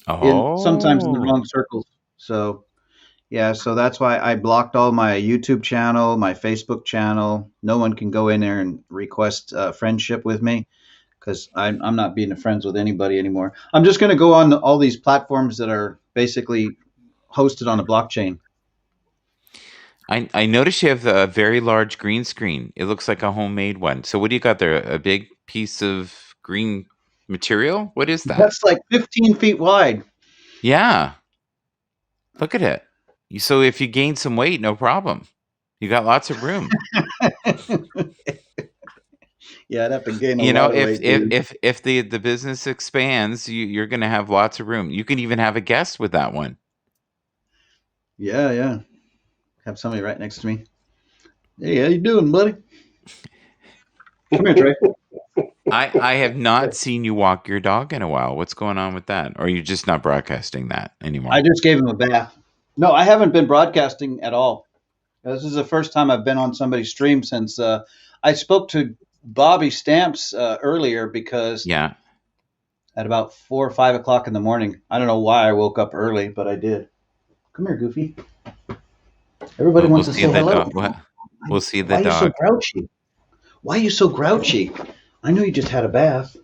Speaker 4: in sometimes in the
Speaker 1: Oh,
Speaker 4: wrong circles. So yeah, so that's why I blocked all my YouTube channel, my Facebook channel. No one can go in there and request friendship with me because I'm not being friends with anybody anymore. I'm just going to go on all these platforms that are basically hosted on a blockchain.
Speaker 1: I noticed you have a very large green screen. It looks like a homemade one. So what do you got there? A big piece of green material? What is that?
Speaker 4: That's like 15 feet wide.
Speaker 1: Yeah, look at it. So if you gain some weight, no problem. You got lots of room.
Speaker 4: Yeah, I'd have to gain a
Speaker 1: You know,
Speaker 4: lot of
Speaker 1: if
Speaker 4: weight,
Speaker 1: if
Speaker 4: dude.
Speaker 1: if if the business expands, you're going to have lots of room. You can even have a guest with that one.
Speaker 4: Yeah, yeah. Have somebody right next to me. Hey, how you doing, buddy? Come here, Trey.
Speaker 1: I have not seen you walk your dog in a while. What's going on with that? Or are you just not broadcasting that
Speaker 4: I
Speaker 1: anymore?
Speaker 4: just gave him a bath. No, I haven't been broadcasting at all. This is the first time I've been on somebody's stream since I spoke to Bobby Stamps earlier because
Speaker 1: Yeah.
Speaker 4: at about 4 or 5 o'clock in the morning. I don't know why I woke up early, but I did. Come here, Goofy. Everybody
Speaker 1: We'll
Speaker 4: wants to
Speaker 1: see
Speaker 4: say
Speaker 1: the
Speaker 4: hello.
Speaker 1: dog. We'll see the
Speaker 4: Why are you so
Speaker 1: dog.
Speaker 4: grouchy? Why are you so grouchy? I know you just had a bath.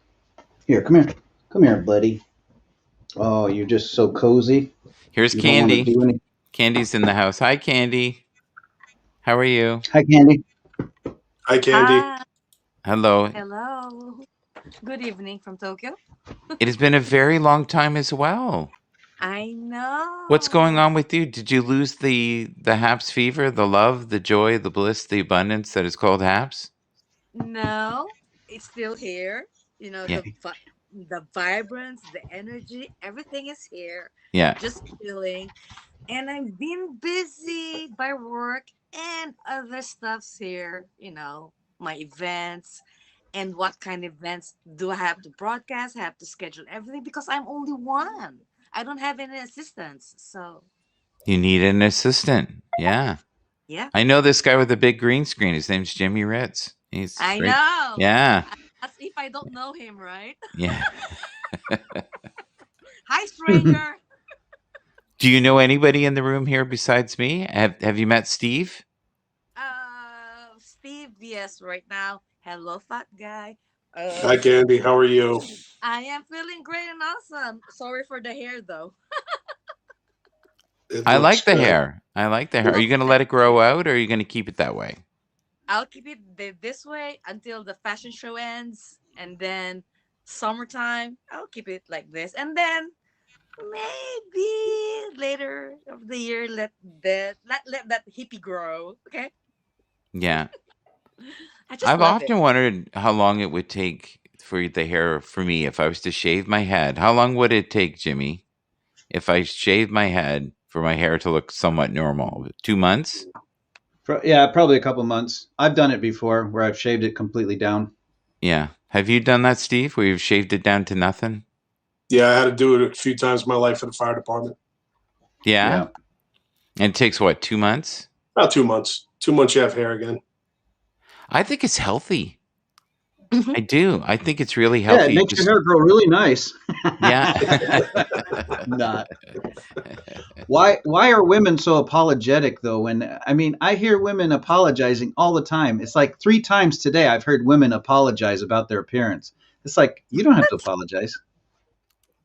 Speaker 4: Here, come here. Come here, buddy. Oh, you're just so cozy.
Speaker 1: Here's
Speaker 4: You don't want to
Speaker 1: Candy.
Speaker 4: do anything.
Speaker 1: Candy's in the house. Hi, Candy. How are you?
Speaker 4: Hi, Candy.
Speaker 2: Hi, Candy.
Speaker 3: Hi,
Speaker 1: Hello.
Speaker 3: hello. Good evening from Tokyo.
Speaker 1: It has been a very long time as well.
Speaker 3: I
Speaker 1: What's going
Speaker 3: know.
Speaker 1: on with you? Did you lose the Haps fever, the love, the joy, the bliss, the abundance that is called Haps?
Speaker 3: No, it's still here. You know,
Speaker 1: Yeah.
Speaker 3: the vibrance, the energy, everything is here.
Speaker 1: Yeah.
Speaker 3: Just chilling. And I've been busy by work and other stuffs here, my events. And what kind of events do I have to broadcast? I have to schedule everything because I'm only one. I don't have any assistants. So,
Speaker 1: You need an assistant. Yeah.
Speaker 3: yeah,
Speaker 1: I know this guy with the big green screen. His name's Jimmy Ritz. He's
Speaker 3: I
Speaker 1: great.
Speaker 3: know.
Speaker 1: Yeah.
Speaker 3: As if I don't know him, right?
Speaker 1: Yeah.
Speaker 3: Hi, stranger.
Speaker 1: Do you know anybody in the room here besides me? Have you met Steve?
Speaker 3: Steve, yes, right now. Hello, fat guy.
Speaker 2: Hi, Candy. How are you?
Speaker 3: I am feeling great and awesome. Sorry for the hair, though.
Speaker 2: It
Speaker 1: I
Speaker 2: looks
Speaker 1: like the
Speaker 2: good.
Speaker 1: hair. I like the hair. Are you going to let it grow out or are you going to keep it that way?
Speaker 3: I'll keep it this way until the fashion show ends, and then summertime, I'll keep it like this, and then maybe later of the year, let that hippie grow. Okay,
Speaker 1: Yeah.
Speaker 3: I just
Speaker 1: I've
Speaker 3: love it.
Speaker 1: often wondered how long it would take for the hair for me if I was to shave my head. How long would it take, Jimmy, if I shaved my head for my hair to look somewhat normal? 2 months?
Speaker 4: Yeah, probably a couple months. I've done it before where I've shaved it completely down.
Speaker 1: Yeah. Have you done that, Steve, where you've shaved it down to nothing?
Speaker 2: Yeah, I had to do it a few times in my life at the fire department.
Speaker 1: Yeah.
Speaker 4: Yeah.
Speaker 1: And it takes what, 2 months?
Speaker 2: About 2 months. 2 months, you have hair again.
Speaker 1: I think it's healthy.
Speaker 3: Mhm.
Speaker 1: I do. I think it's really
Speaker 4: Yeah, it
Speaker 1: healthy.
Speaker 4: makes your hair grow really nice.
Speaker 1: Yeah.
Speaker 4: Not. Why are women so apologetic though when I hear women apologizing all the time. It's like 3 times today I've heard women apologize about their appearance. It's like you don't have to apologize.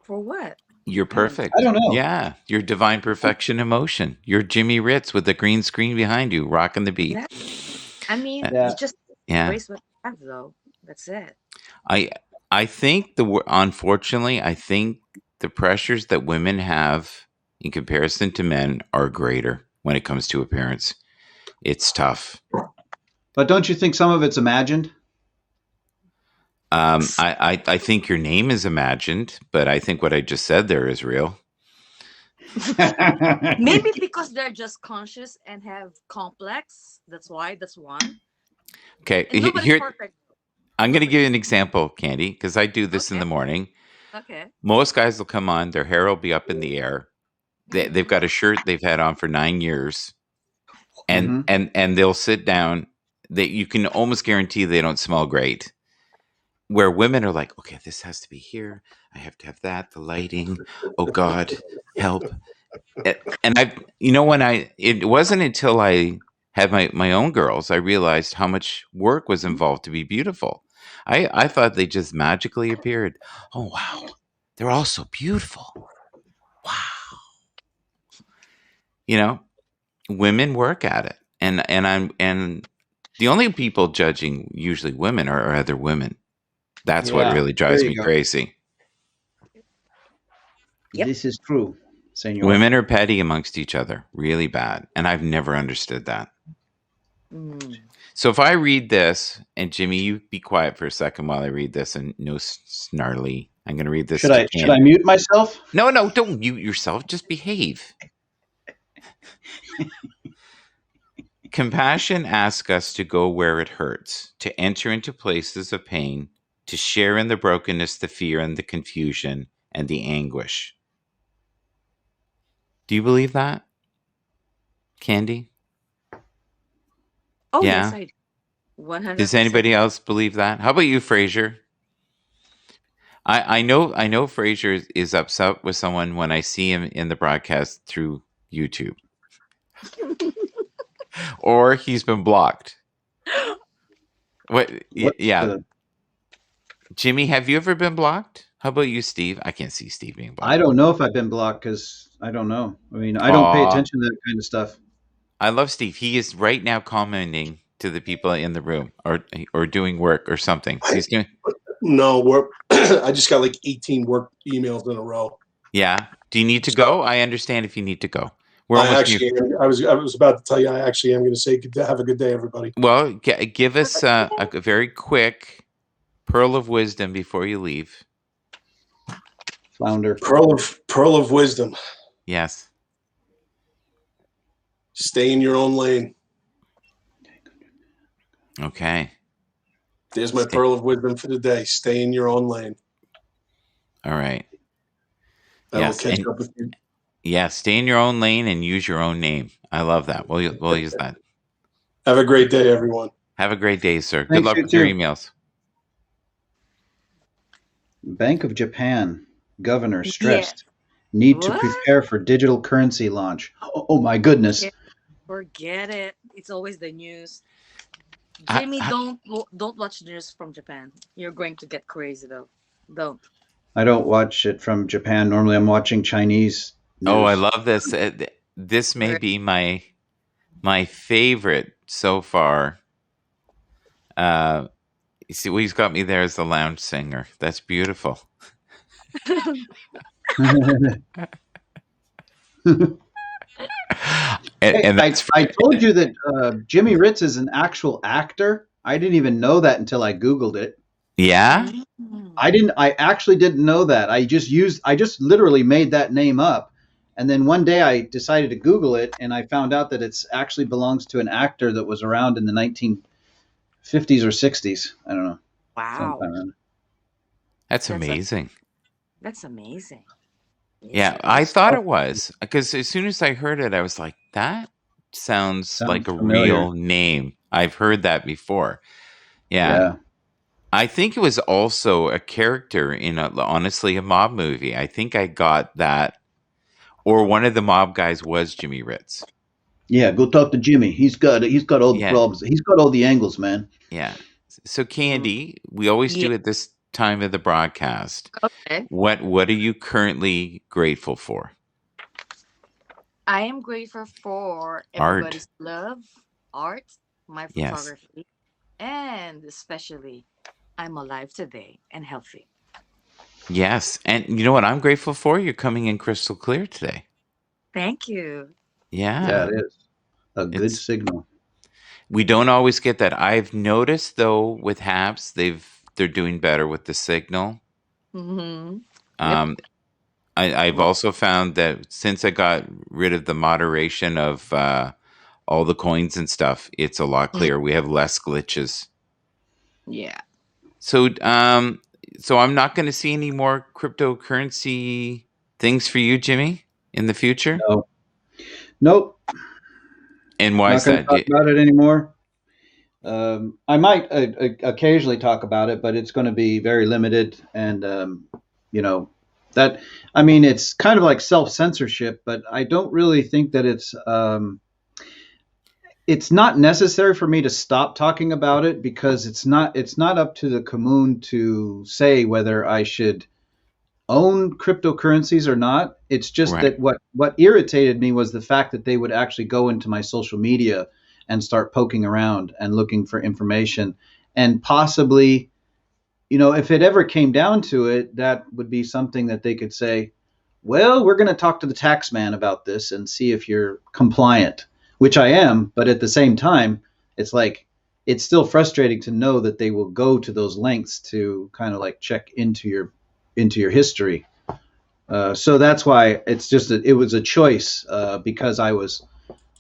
Speaker 3: For what?
Speaker 1: You're
Speaker 3: I don't.
Speaker 4: I
Speaker 1: perfect.
Speaker 4: don't know.
Speaker 1: Yeah. You're divine perfection in motion. You're Jimmy Ritz with the green screen behind you, rocking the beat.
Speaker 3: Yeah. I mean,
Speaker 1: Uh,
Speaker 3: you
Speaker 4: Yeah.
Speaker 3: just
Speaker 1: Yeah.
Speaker 3: embrace what you have, though. That's it.
Speaker 1: I I think unfortunately, I think the pressures that women have in comparison to men are greater when it comes to appearance. It's tough.
Speaker 4: But don't you think some of it's imagined?
Speaker 1: I think your name is imagined, but I think what I just said there is real.
Speaker 6: Maybe because they're just conscious and have complex. That's why. That's one.
Speaker 1: Okay,
Speaker 6: And nobody's
Speaker 1: here
Speaker 6: perfect.
Speaker 1: I'm going to give you an example, Candy, because I do this in
Speaker 6: Okay.
Speaker 1: the morning.
Speaker 6: Okay.
Speaker 1: Most guys will come on, their hair will be up in the air. They've got a shirt they've had on for 9 years, and
Speaker 4: Mhm.
Speaker 1: and they'll sit down. That you can almost guarantee they don't smell great. Where women are like, okay, this has to be here. I have to have that. The lighting. Oh God, help! And it wasn't until I had my own girls I realized how much work was involved to be beautiful. I thought they just magically appeared. Oh wow, they're all so beautiful. Wow, you know, women work at it, and the only people judging usually women are other women. That's what
Speaker 4: Yeah,
Speaker 1: really
Speaker 4: there
Speaker 1: drives
Speaker 4: you
Speaker 1: me
Speaker 4: go.
Speaker 1: crazy.
Speaker 6: Yep.
Speaker 4: This is true, senor.
Speaker 1: Women are petty amongst each other, really bad, and I've never understood that.
Speaker 6: Mm.
Speaker 1: So if I read this, and Jimmy, you be quiet for a second while I read this, and no snarly. I'm going to read this
Speaker 4: Should
Speaker 1: to
Speaker 4: I
Speaker 1: Ken.
Speaker 4: mute myself?
Speaker 1: No, don't mute yourself. Just behave. Compassion asks us to go where it hurts, to enter into places of pain, to share in the brokenness, the fear, and the confusion, and the anguish. Do you believe that, Candy?
Speaker 6: Oh yes,
Speaker 1: Yeah.
Speaker 6: I do. 100%.
Speaker 1: Does anybody else believe that? How about you, Fraser? I know Fraser is upset with someone when I see him in the broadcast through YouTube, or he's been blocked. What?
Speaker 4: What's
Speaker 1: Yeah,
Speaker 4: the?
Speaker 1: Jimmy, have you ever been blocked? How about you, Steve? I can't see Steve being
Speaker 4: I
Speaker 1: blocked.
Speaker 4: don't know if I've been blocked because I don't know. I mean, I don't pay
Speaker 1: Aw,
Speaker 4: attention to that kind of stuff.
Speaker 1: I love Steve. He is right now commenting to the people in the room, or doing work or something. He's doing.
Speaker 2: No, I just got like 18 work emails in a row.
Speaker 1: Yeah. Do you need to
Speaker 2: So
Speaker 1: go? I understand if you need to go. We're
Speaker 2: I
Speaker 1: almost mute.
Speaker 2: actually, I was about to tell you, I actually am going to say, have a good day, everybody.
Speaker 1: Well, give us a very quick pearl of wisdom before you leave.
Speaker 4: Flounder.
Speaker 2: Pearl of wisdom.
Speaker 1: Yes.
Speaker 2: Stay in your own lane.
Speaker 1: Okay.
Speaker 2: There's my pearl of wisdom for the day. Stay in your own lane.
Speaker 1: All right.
Speaker 2: I will
Speaker 1: Yes.
Speaker 2: catch
Speaker 1: And
Speaker 2: up with you.
Speaker 1: yeah, stay in your own lane and use your own name. I love that. We'll use that.
Speaker 2: Have a great day, everyone.
Speaker 1: Have a great day, sir. Good
Speaker 4: Thanks,
Speaker 1: luck
Speaker 4: you
Speaker 1: with your
Speaker 4: too.
Speaker 1: emails.
Speaker 4: Bank of Japan governor
Speaker 6: Yeah.
Speaker 4: stressed need to
Speaker 6: What?
Speaker 4: prepare for digital currency launch. Oh my goodness.
Speaker 6: Yeah. Forget it. It's always the news.
Speaker 1: I-
Speaker 6: Jimmy,
Speaker 1: I-
Speaker 6: don't watch news from Japan. You're going to get crazy though. Don't.
Speaker 4: I don't watch it from Japan. Normally, I'm watching Chinese news.
Speaker 1: Oh, I love this. This may
Speaker 6: Right.
Speaker 1: be my favorite so far. You see, well, he's got me there as the lounge singer. That's beautiful. And
Speaker 4: Hey,
Speaker 1: that's
Speaker 4: I told you that Jimmy Ritz is an actual actor. I didn't even know that until I Googled it.
Speaker 1: yeah.
Speaker 6: Mm.
Speaker 4: I actually didn't know that. I just literally made that name up. And then one day I decided to Google it and I found out that it's actually belongs to an actor that was around in the 1950s or 60s. I don't know.
Speaker 6: Wow.
Speaker 4: Sometime around.
Speaker 1: That's
Speaker 6: That's
Speaker 1: amazing.
Speaker 6: That's amazing. Yes,
Speaker 1: Yeah,
Speaker 6: it
Speaker 1: I
Speaker 6: is.
Speaker 1: thought it was because as soon as I heard it, I was like, that sounds like
Speaker 4: Sounds
Speaker 1: a
Speaker 4: familiar.
Speaker 1: real name. I've heard that before. Yeah.
Speaker 4: Yeah.
Speaker 1: I think it was also a character in honestly a mob movie. I think I got that, or one of the mob guys was Jimmy Ritz.
Speaker 4: Yeah, go talk to Jimmy. He's got all the
Speaker 1: Yeah.
Speaker 4: problems. He's got all the angles, man.
Speaker 1: Yeah. So Candy, we always
Speaker 6: Yeah.
Speaker 1: do at this time of the broadcast.
Speaker 6: Okay.
Speaker 1: What are you currently grateful for?
Speaker 6: I am grateful for
Speaker 1: Art.
Speaker 6: everybody's love, art, my
Speaker 1: Yes.
Speaker 6: photography, and especially I'm alive today and healthy.
Speaker 1: Yes. And you know what I'm grateful for? You're coming in crystal clear today.
Speaker 6: Thank you.
Speaker 4: Yeah,
Speaker 1: Yeah.
Speaker 4: it is a good
Speaker 1: It's
Speaker 4: signal.
Speaker 1: we don't always get that. I've noticed though with Habs, they're doing better with the signal.
Speaker 6: Mm-hmm. Yep.
Speaker 1: Um, I've
Speaker 4: Well,
Speaker 1: also found that since I got rid of the moderation of all the coins and stuff, it's a lot
Speaker 6: Mm,
Speaker 1: clearer. We have less glitches.
Speaker 6: yeah.
Speaker 1: So, so I'm not going to see any more cryptocurrency things for you, Jimmy, in the future.
Speaker 4: no, nope,
Speaker 1: And why
Speaker 4: not
Speaker 1: is
Speaker 4: going to
Speaker 1: that?
Speaker 4: talk about it anymore. I might occasionally talk about it, but it's going to be very limited. And, you know, that, I mean, it's kind of like self censorship, but I don't really think that it's not necessary for me to stop talking about it because it's not up to the commune to say whether I should own cryptocurrencies or not. It's just
Speaker 1: Right.
Speaker 4: that what irritated me was the fact that they would actually go into my social media and start poking around and looking for information, and possibly, if it ever came down to it, that would be something that they could say, well, we're going to talk to the tax man about this and see if you're compliant, which I am. But at the same time, it's like, it's still frustrating to know that they will go to those lengths to kind of like check into your history. So that's why it was a choice, because I was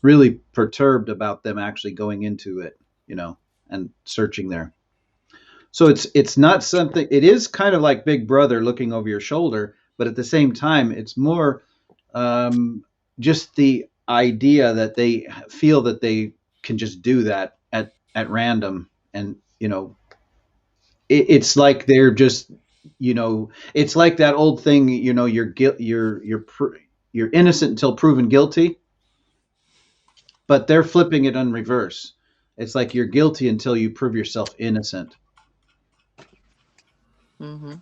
Speaker 4: really perturbed about them actually going into it, and searching there. So it's not something. It is kind of like Big Brother looking over your shoulder, but at the same time, it's more, um, just the idea that they feel that they can just do that at random, and it's like they're just, it's like that old thing, you're innocent until proven guilty, but they're flipping it on reverse. It's like you're guilty until you prove yourself innocent.
Speaker 6: Mm-hmm.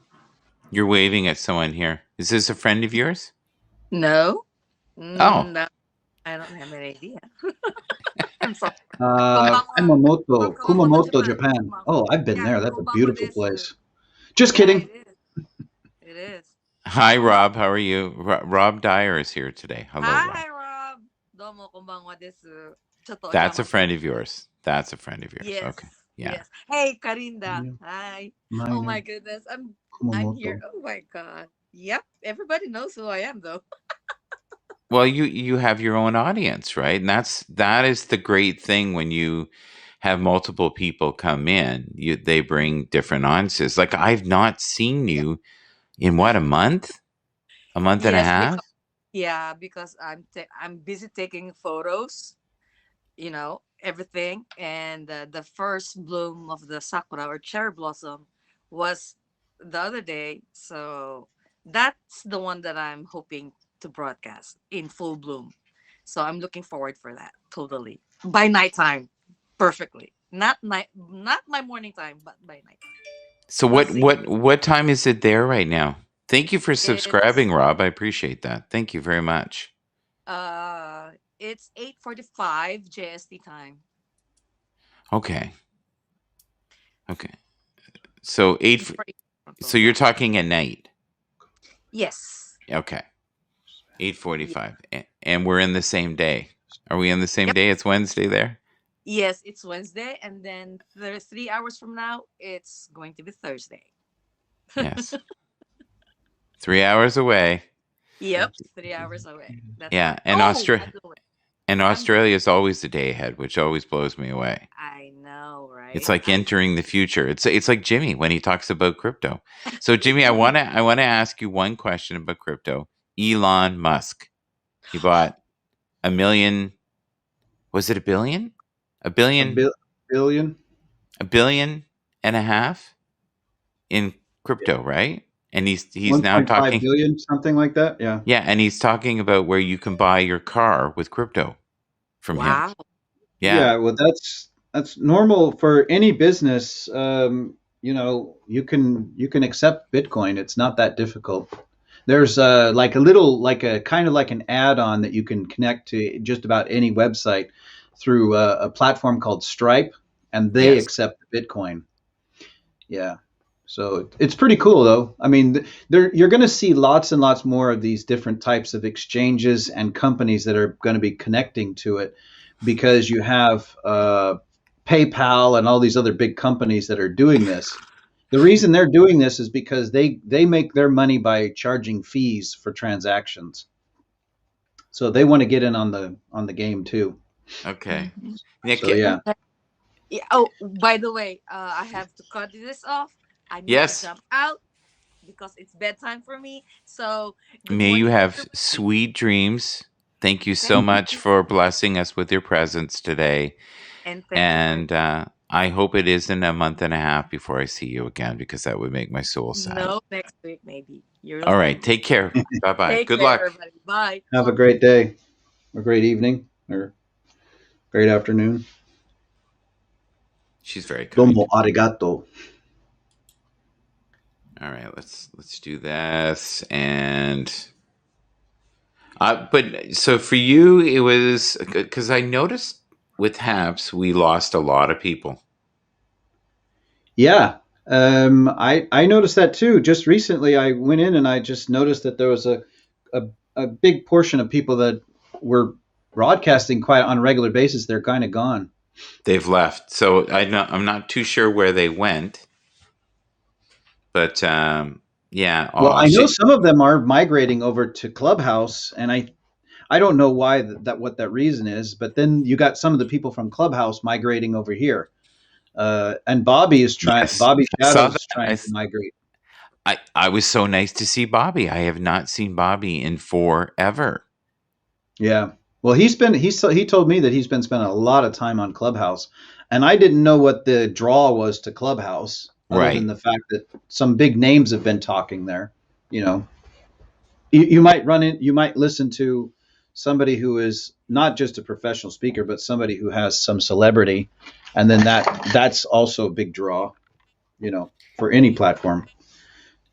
Speaker 1: You're waving at someone here. Is this a friend of yours?
Speaker 6: No.
Speaker 1: Oh,
Speaker 6: No, I don't have any idea. I'm sorry. From Kumamoto,
Speaker 4: Kumamoto,
Speaker 6: Japan.
Speaker 4: Japan. Oh, I've been
Speaker 6: Yeah,
Speaker 4: there. That's a
Speaker 6: konbanwa
Speaker 4: beautiful
Speaker 6: desu.
Speaker 4: place. Just
Speaker 6: Yeah, it
Speaker 4: kidding.
Speaker 6: is. It is.
Speaker 1: hi, Rob. How are you? Rob Dyer is here today. Hello, Rob.
Speaker 6: Hi, Rob. Domo konbanwa desu. Choto
Speaker 1: That's a
Speaker 6: ojamasu.
Speaker 1: friend of yours. That's a friend of yours.
Speaker 6: Yes.
Speaker 1: Okay. Yeah.
Speaker 6: Yes. Hey, Karinda.
Speaker 4: Yeah,
Speaker 6: Hi. Oh my
Speaker 4: minor
Speaker 6: goodness. I'm here.
Speaker 4: Kumamoto.
Speaker 6: Oh my god. Yep. Everybody knows who I am though.
Speaker 1: Well, you have your own audience, right? And that is the great thing when you have multiple people come in. They bring different audiences. Like I've not seen
Speaker 6: Yeah.
Speaker 1: you in what, a month and a
Speaker 6: Yes,
Speaker 1: half.
Speaker 6: because I'm busy taking photos, everything, and the first bloom of the sakura or cherry blossom was the other day. So that's the one that I'm hoping to broadcast in full bloom. So I'm looking forward for that totally by nighttime, perfectly. Not my morning time, but by night.
Speaker 1: So
Speaker 6: We'll
Speaker 1: what
Speaker 6: see.
Speaker 1: what what time is it there right now? Thank you for
Speaker 6: It's
Speaker 1: subscribing, Rob. I appreciate that. Thank you very much.
Speaker 6: uh it's 8:45 JST time.
Speaker 1: Okay. Okay. So eight.
Speaker 6: Before
Speaker 1: So
Speaker 6: Toronto,
Speaker 1: you're
Speaker 6: yeah.
Speaker 1: talking at night.
Speaker 6: Yes.
Speaker 1: Okay. 8:45, and we're in the same day. Are we in the same
Speaker 6: Yep.
Speaker 1: day? It's Wednesday there.
Speaker 6: Yes, it's Wednesday, and then 3 hours from now, it's going to be Thursday.
Speaker 1: Yes. 3 hours away.
Speaker 6: Yep, 3 hours away. That's
Speaker 1: Yeah,
Speaker 6: right. Oh, by the way,
Speaker 1: And
Speaker 6: I'm.
Speaker 1: Australia is always a day ahead, which always blows me away.
Speaker 6: I know,
Speaker 1: It's
Speaker 6: right?
Speaker 1: like entering the future. It's like Jimmy when he talks about crypto. So Jimmy, I wanna ask you one question about crypto. Elon Musk. He bought a million. Was it a billion? A
Speaker 4: A
Speaker 1: billion.
Speaker 4: billion.
Speaker 1: A billion and a half in crypto, right? And he's now
Speaker 4: 1.5
Speaker 1: talking.
Speaker 4: billion, something like that. Yeah.
Speaker 1: Yeah, and he's talking about where you can buy your car with crypto from him.
Speaker 6: Wow.
Speaker 1: Yeah.
Speaker 4: Yeah, well, that's normal for any business. You can accept Bitcoin. It's not that difficult. There's like a little, like a kind of like an add-on that you can connect to just about any website through a platform called Stripe, and they
Speaker 1: Yes.
Speaker 4: accept Bitcoin. Yeah. So it's pretty cool, though. I mean, you're going to see lots and lots more of these different types of exchanges and companies that are going to be connecting to it, because you have PayPal and all these other big companies that are doing this. The reason they're doing this is because they make their money by charging fees for transactions. So they want to get in on the game too.
Speaker 1: Okay.
Speaker 6: Mhm.
Speaker 4: So
Speaker 1: Nick,
Speaker 4: yeah.
Speaker 6: Okay. Yeah, oh, by the way, I have to cut this off. I need to
Speaker 1: yes.
Speaker 6: jump out because it's bedtime for me. So, good
Speaker 1: May you
Speaker 6: morning,
Speaker 1: have
Speaker 6: everybody.
Speaker 1: sweet dreams. Thank you so
Speaker 6: Thank
Speaker 1: much
Speaker 6: you.
Speaker 1: for blessing us with your presence today.
Speaker 6: And thank you for
Speaker 1: And I hope it isn't a month and a half before I see you again, because that would make my soul sad.
Speaker 6: no next week, maybe. You'll
Speaker 1: All right.
Speaker 6: see.
Speaker 1: Take care. Bye bye.
Speaker 6: Take
Speaker 1: Good
Speaker 6: care,
Speaker 1: luck.
Speaker 6: everybody. Bye.
Speaker 4: Have a great day, or great evening, or great afternoon.
Speaker 1: She's very kind.
Speaker 4: Domo arigato.
Speaker 1: All right. Let's do this. And but so for you, it was because I noticed with Habs we lost a lot of people.
Speaker 4: Yeah, I noticed that too. Just recently, I went in and I just noticed that there was a, a big portion of people that were broadcasting quite on a regular basis. They're kind of gone.
Speaker 1: They've left. So I'm not too sure where they went. But yeah,
Speaker 4: Well,
Speaker 1: oh,
Speaker 4: I know some of them are migrating over to Clubhouse, and I don't know why that what that reason is. But then you got some of the people from Clubhouse migrating over here, and
Speaker 1: yes,
Speaker 4: Bobby
Speaker 1: I saw
Speaker 4: Shadows
Speaker 1: that.
Speaker 4: is trying to migrate.
Speaker 1: I was so nice to see Bobby. I have not seen Bobby in forever.
Speaker 4: Yeah. Well, he told me that he's been spending a lot of time on Clubhouse, and I didn't know what the draw was to Clubhouse, other than
Speaker 1: Right.
Speaker 4: the fact that some big names have been talking there. You know, you might you might listen to somebody who is not just a professional speaker, but somebody who has some celebrity, and then that's also a big draw. You know, for any platform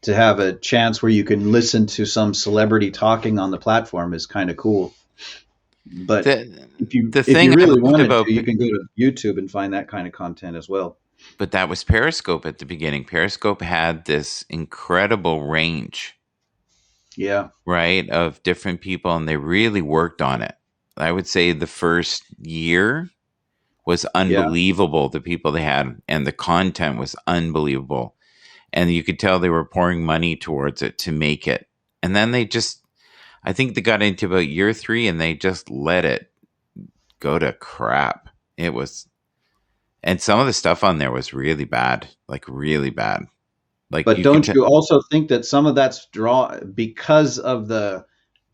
Speaker 4: to have a chance where you can listen to some celebrity talking on the platform is kind of cool. But
Speaker 1: The the
Speaker 4: if
Speaker 1: thing
Speaker 4: you
Speaker 1: I
Speaker 4: really
Speaker 1: loved
Speaker 4: wanted to,
Speaker 1: about
Speaker 4: you can go to YouTube and find that kind of content as well.
Speaker 1: but that was Periscope at the beginning. Periscope had this incredible range,
Speaker 4: Yeah,
Speaker 1: right, of different people, and they really worked on it. I would say the first year was
Speaker 4: yeah.
Speaker 1: unbelievable. The people they had and the content was unbelievable. And you could tell they were pouring money towards it to make it. And then I think they got into about year 3 and they just let it go to crap. It was, and some of the stuff on there was really bad, like really bad. Like
Speaker 4: But
Speaker 1: you could
Speaker 4: don't
Speaker 1: tell,
Speaker 4: you also think that some of that's draw because of the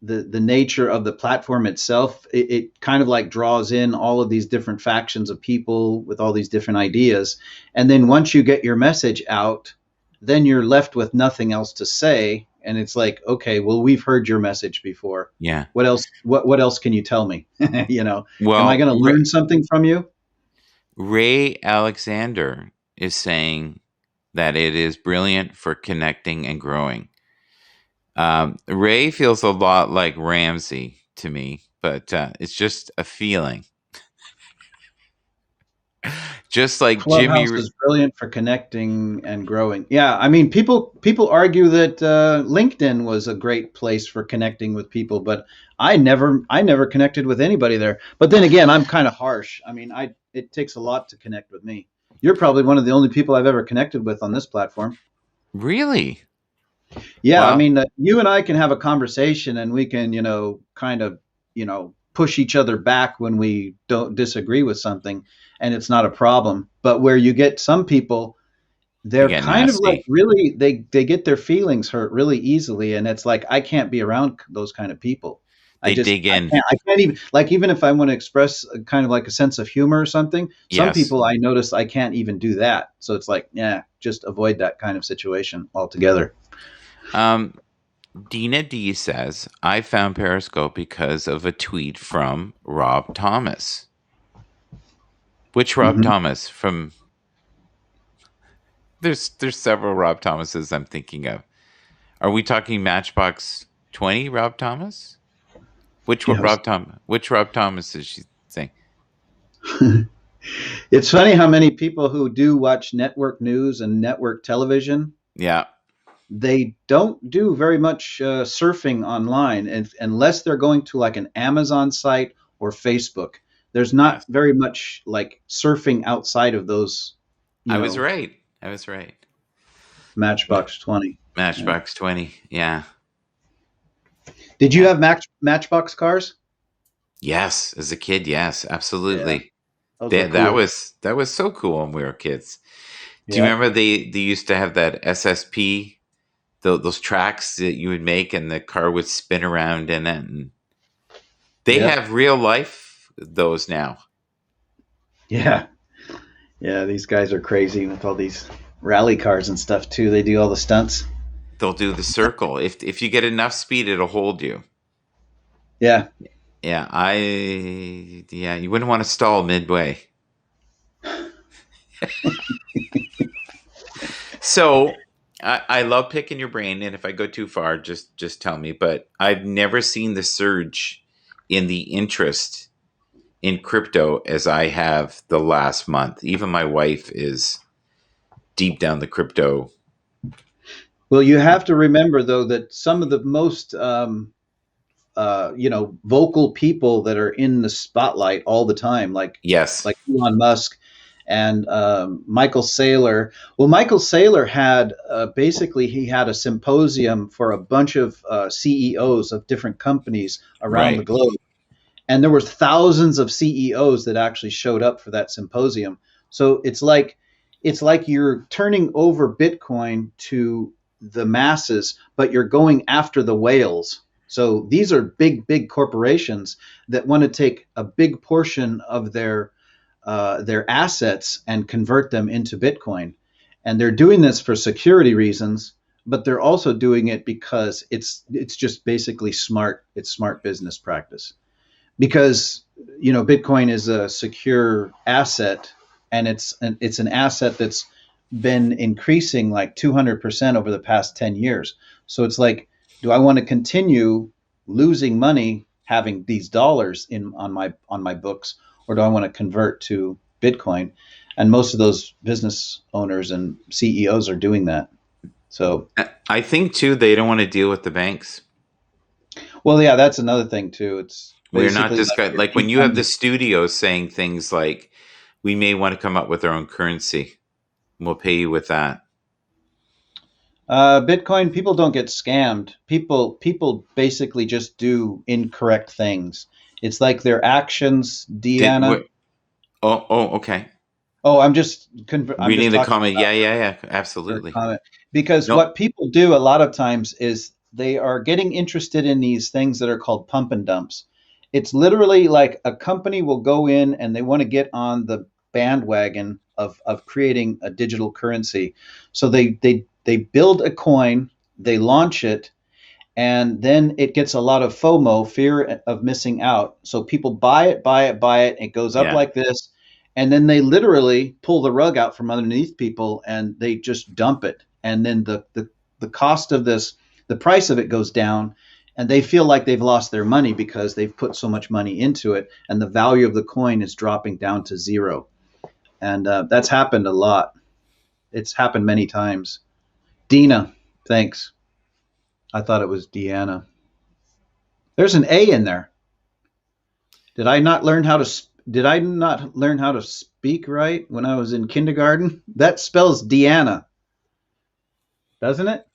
Speaker 4: nature of the platform itself? It kind of like draws in all of these different factions of people with all these different ideas, and then once you get your message out, then you're left with nothing else to say, and it's like, okay, well, we've heard your message before.
Speaker 1: yeah.
Speaker 4: What else? What else can you tell me? You know, am I
Speaker 1: Well,
Speaker 4: going to learn something from you?
Speaker 1: Ray Alexander is saying that it is brilliant for connecting and growing. Ray feels a lot like Ramsey to me, but it's just a feeling. Just like
Speaker 4: Clubhouse is brilliant for connecting and growing. Yeah, I mean, people argue that LinkedIn was a great place for connecting with people, but I never connected with anybody there. But then again, I'm kind of harsh. I mean, I it takes a lot to connect with me. You're probably one of the only people I've ever connected with on this platform.
Speaker 1: really.
Speaker 4: Yeah, I
Speaker 1: Well,
Speaker 4: mean, you and I can have a conversation, and we can, kind of, push each other back when we don't disagree with something, and it's not a problem. But where you get some people,
Speaker 1: they
Speaker 4: they're
Speaker 1: get
Speaker 4: kind of like
Speaker 1: nasty.
Speaker 4: really they get their feelings hurt really easily, and it's like I can't be around those kind of people.
Speaker 1: They dig in.
Speaker 4: I can't even, like, even if I want to express a kind of like a sense of humor or something, some
Speaker 1: Yes.
Speaker 4: people I notice I can't even do that. So it's like, yeah, just avoid that kind of situation altogether.
Speaker 1: Dina D says, I found Periscope because of a tweet from Rob Thomas. Which Rob
Speaker 4: Hmm.
Speaker 1: Thomas? From there's several Rob Thomases I'm thinking of. Are we talking Matchbox 20 Rob Thomas?
Speaker 4: Yes.
Speaker 1: Which Rob Thomas is she saying?
Speaker 4: It's funny how many people who do watch network news and network television,
Speaker 1: Yeah.
Speaker 4: they don't do very much surfing online unless they're going to like an Amazon site or Facebook. There's not
Speaker 1: Yes.
Speaker 4: very much like surfing outside of those,
Speaker 1: I was right. I was right.
Speaker 4: Matchbox 20.
Speaker 1: Matchbox 20. Yeah.
Speaker 4: Did you
Speaker 1: Yeah.
Speaker 4: have Matchbox cars?
Speaker 1: Yes. As a kid, yes,
Speaker 4: Yeah,
Speaker 1: absolutely.
Speaker 4: those were
Speaker 1: That
Speaker 4: cool.
Speaker 1: was so cool when we were kids. Do you
Speaker 4: Yeah,
Speaker 1: remember they used to have that SSP, those tracks that you would make and the car would spin around in it, and they
Speaker 4: yeah,
Speaker 1: have real life those now.
Speaker 4: yeah, yeah. These guys are crazy with all these rally cars and stuff too. They do all the stunts.
Speaker 1: They'll do the circle. If you get enough speed, it'll hold you.
Speaker 4: Yeah,
Speaker 1: Yeah, you wouldn't want to stall midway. So I love picking your brain, and if I go too far, just tell me. But I've never seen the surge in the interest in crypto as I have the last month. Even my wife is deep down the crypto.
Speaker 4: well, you have to remember though that some of the most vocal people that are in the spotlight all the time,
Speaker 1: Yes,
Speaker 4: like Elon Musk and Michael Saylor. Well, Michael Saylor had basically he had a symposium for a bunch of CEOs of different companies around the
Speaker 1: right.
Speaker 4: globe, and there were thousands of CEOs that actually showed up for that symposium. So it's like you're turning over Bitcoin to the masses, but you're going after the whales. So these are big corporations that want to take a big portion of their assets and convert them into Bitcoin, and they're doing this for security reasons. But they're also doing it because it's just basically smart. It's smart business practice because Bitcoin is a secure asset, and it's an asset that's been increasing like 200% over the past 10 years. So it's like, do I want to continue losing money having these dollars in on my books, or do I want to convert to Bitcoin? And most of those business owners and CEOs are doing that. So,
Speaker 1: I think too they don't want to deal with the banks.
Speaker 4: well, yeah, that's another thing too. It's
Speaker 1: We're not
Speaker 4: basically
Speaker 1: this
Speaker 4: like
Speaker 1: guy.
Speaker 4: you're
Speaker 1: Like when you have the
Speaker 4: defunding.
Speaker 1: studio saying things like, "We may want to come up with our own currency. We'll pay you with that."
Speaker 4: Bitcoin, people don't get scammed. People basically just do incorrect things. It's like their actions,
Speaker 1: Did
Speaker 4: Deanna.
Speaker 1: what? Oh, okay.
Speaker 4: Oh, I'm
Speaker 1: Reading
Speaker 4: just
Speaker 1: the
Speaker 4: talking
Speaker 1: comment.
Speaker 4: about
Speaker 1: Yeah.
Speaker 4: her
Speaker 1: Absolutely.
Speaker 4: comment because
Speaker 1: No.
Speaker 4: what people do a lot of times is they are getting interested in these things that are called pump and dumps. It's literally like a company will go in and they want to get on the bandwagon of creating a digital currency. So they build a coin, they launch it, and then it gets a lot of FOMO, fear of missing out. So people buy it. It goes up
Speaker 1: Yeah.
Speaker 4: like this, and then they literally pull the rug out from underneath people, and they just dump it. And then the cost of this, the price of it goes down, and they feel like they've lost their money because they've put so much money into it, and the value of the coin is dropping down to zero. And that's happened a lot. It's happened many times. Dina, thanks. I thought it was Deanna. There's an A in there. Did I not learn how to did I not learn how to speak right when I was in kindergarten? That spells Deanna, doesn't it?